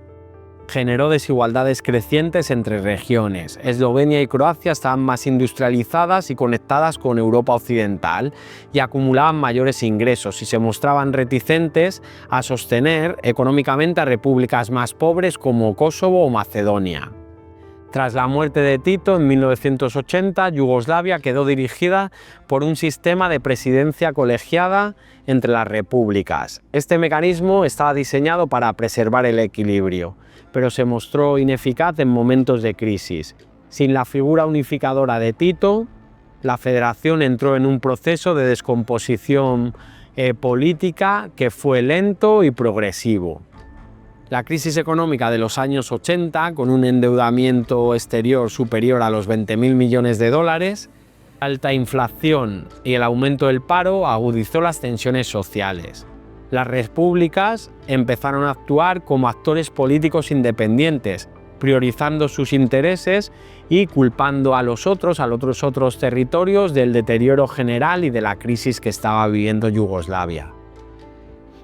S1: generó desigualdades crecientes entre regiones. Eslovenia y Croacia estaban más industrializadas y conectadas con Europa occidental y acumulaban mayores ingresos y se mostraban reticentes a sostener económicamente a repúblicas más pobres como Kosovo o Macedonia. Tras la muerte de Tito en 1980, Yugoslavia quedó dirigida por un sistema de presidencia colegiada entre las repúblicas. Este mecanismo estaba diseñado para preservar el equilibrio, pero se mostró ineficaz en momentos de crisis. Sin la figura unificadora de Tito, la federación entró en un proceso de descomposición política que fue lento y progresivo. La crisis económica de los años 80, con un endeudamiento exterior superior a los 20.000 millones de dólares, la alta inflación y el aumento del paro agudizó las tensiones sociales. Las repúblicas empezaron a actuar como actores políticos independientes, priorizando sus intereses y culpando a los otros territorios del deterioro general y de la crisis que estaba viviendo Yugoslavia.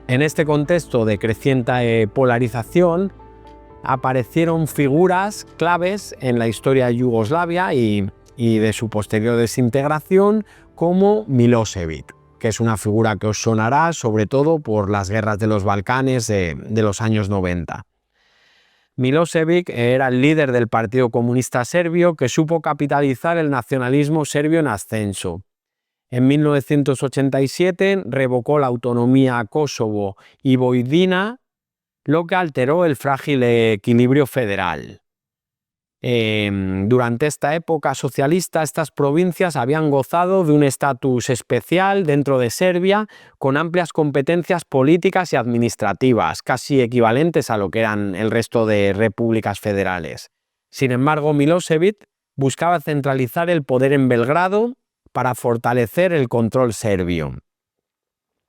S1: En este contexto de creciente polarización, aparecieron figuras claves en la historia de Yugoslavia y de su posterior desintegración, como Milošević, que es una figura que os sonará sobre todo por las guerras de los Balcanes de los años 90. Milošević era el líder del Partido Comunista Serbio que supo capitalizar el nacionalismo serbio en ascenso. En 1987 revocó la autonomía a Kosovo y Vojvodina, lo que alteró el frágil equilibrio federal. Durante esta época socialista, estas provincias habían gozado de un estatus especial dentro de Serbia, con amplias competencias políticas y administrativas, casi equivalentes a lo que eran el resto de repúblicas federales. Sin embargo, Milošević buscaba centralizar el poder en Belgrado para fortalecer el control serbio.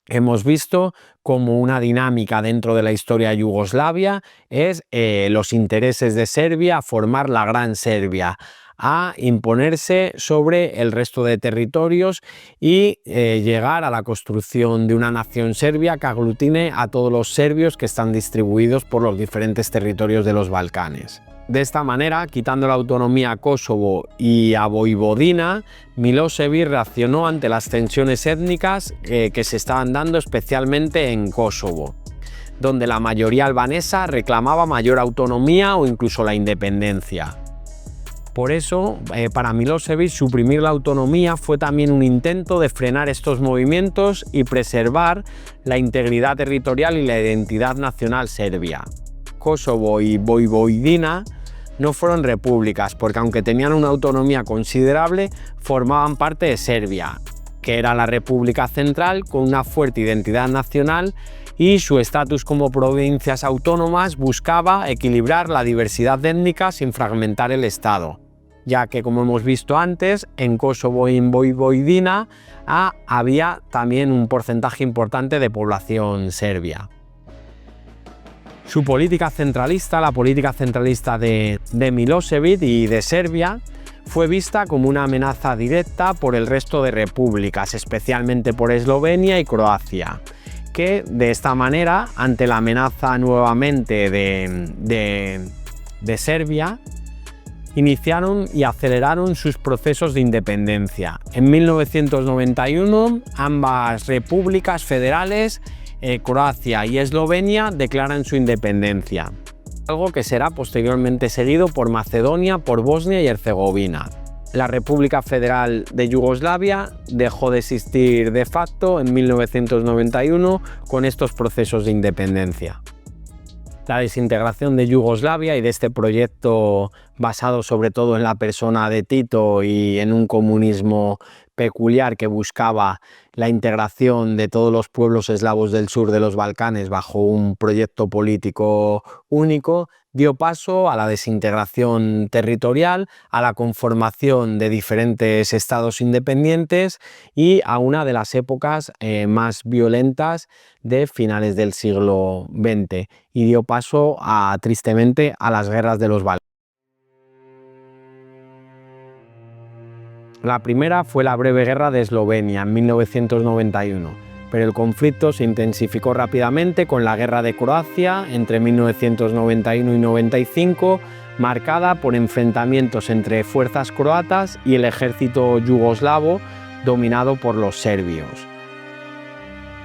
S1: Hemos visto como una dinámica dentro de la historia de Yugoslavia es los intereses de Serbia a formar la Gran Serbia, a imponerse sobre el resto de territorios y llegar a la construcción de una nación serbia que aglutine a todos los serbios que están distribuidos por los diferentes territorios de los Balcanes. De esta manera, quitando la autonomía a Kosovo y a Vojvodina, Milošević reaccionó ante las tensiones étnicas que se estaban dando especialmente en Kosovo, donde la mayoría albanesa reclamaba mayor autonomía o incluso la independencia. Por eso, para Milošević, suprimir la autonomía fue también un intento de frenar estos movimientos y preservar la integridad territorial y la identidad nacional serbia. Kosovo y Vojvodina no fueron repúblicas, porque aunque tenían una autonomía considerable, formaban parte de Serbia, que era la República Central con una fuerte identidad nacional, y su estatus como provincias autónomas buscaba equilibrar la diversidad étnica sin fragmentar el Estado, ya que, como hemos visto antes, en Kosovo y en Vojvodina había también un porcentaje importante de población serbia. Su política centralista, la política centralista de Milošević y de Serbia, fue vista como una amenaza directa por el resto de repúblicas, especialmente por Eslovenia y Croacia, que de esta manera, ante la amenaza nuevamente de Serbia, iniciaron y aceleraron sus procesos de independencia. En 1991, ambas repúblicas federales, Croacia y Eslovenia, declaran su independencia, algo que será posteriormente seguido por Macedonia, por Bosnia y Herzegovina. La República Federal de Yugoslavia dejó de existir de facto en 1991 con estos procesos de independencia. La desintegración de Yugoslavia y de este proyecto basado sobre todo en la persona de Tito y en un comunismo peculiar que buscaba la integración de todos los pueblos eslavos del sur de los Balcanes bajo un proyecto político único, dio paso a la desintegración territorial, a la conformación de diferentes estados independientes y a una de las épocas más violentas de finales del siglo XX, y dio paso tristemente a las guerras de los Balcanes. La primera fue la breve guerra de Eslovenia en 1991, pero el conflicto se intensificó rápidamente con la guerra de Croacia entre 1991 y 95, marcada por enfrentamientos entre fuerzas croatas y el ejército yugoslavo dominado por los serbios.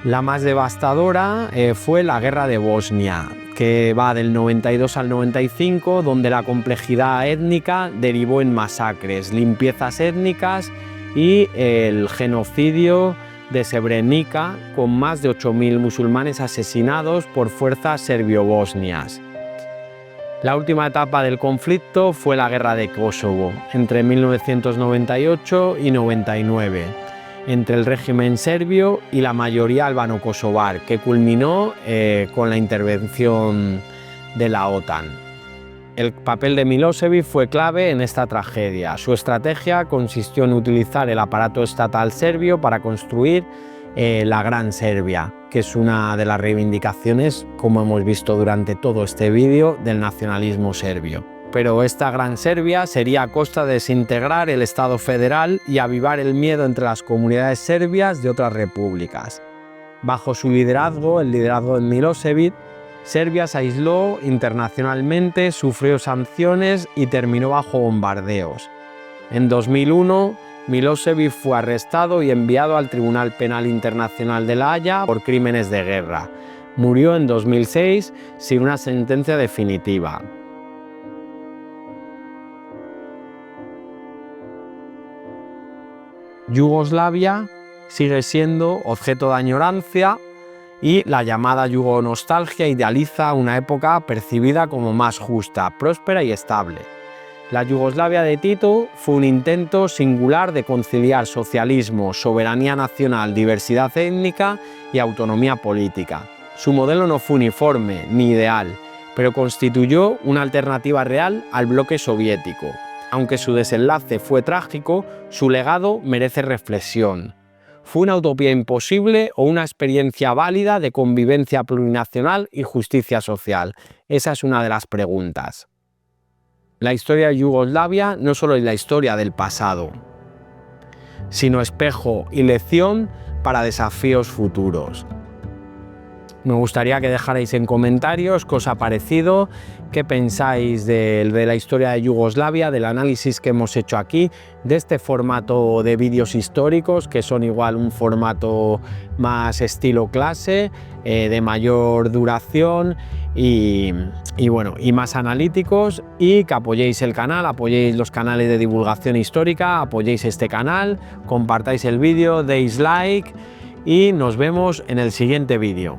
S1: La más devastadora fue la guerra de Bosnia, que va del 92 al 95, donde la complejidad étnica derivó en masacres, limpiezas étnicas y el genocidio de Srebrenica, con más de 8.000 musulmanes asesinados por fuerzas serbio-bosnias. La última etapa del conflicto fue la guerra de Kosovo, entre 1998 y 99. Entre el régimen serbio y la mayoría albano-kosovar, que culminó con la intervención de la OTAN. El papel de Milošević fue clave en esta tragedia. Su estrategia consistió en utilizar el aparato estatal serbio para construir la Gran Serbia, que es una de las reivindicaciones, como hemos visto durante todo este vídeo, del nacionalismo serbio. Pero esta Gran Serbia sería a costa de desintegrar el Estado federal y avivar el miedo entre las comunidades serbias de otras repúblicas. Bajo su liderazgo, el liderazgo de Milošević, Serbia se aisló internacionalmente, sufrió sanciones y terminó bajo bombardeos. En 2001, Milošević fue arrestado y enviado al Tribunal Penal Internacional de La Haya por crímenes de guerra. Murió en 2006 sin una sentencia definitiva. Yugoslavia sigue siendo objeto de añorancia y la llamada yugonostalgia idealiza una época percibida como más justa, próspera y estable. La Yugoslavia de Tito fue un intento singular de conciliar socialismo, soberanía nacional, diversidad étnica y autonomía política. Su modelo no fue uniforme ni ideal, pero constituyó una alternativa real al bloque soviético. Aunque su desenlace fue trágico, su legado merece reflexión. ¿Fue una utopía imposible o una experiencia válida de convivencia plurinacional y justicia social? Esa es una de las preguntas. La historia de Yugoslavia no solo es la historia del pasado, sino espejo y lección para desafíos futuros. Me gustaría que dejarais en comentarios qué os ha parecido, qué pensáis de la historia de Yugoslavia, del análisis que hemos hecho aquí, de este formato de vídeos históricos, que son igual un formato más estilo clase, de mayor duración y más analíticos, y que apoyéis el canal, apoyéis los canales de divulgación histórica, apoyéis este canal, compartáis el vídeo, deis like y nos vemos en el siguiente vídeo.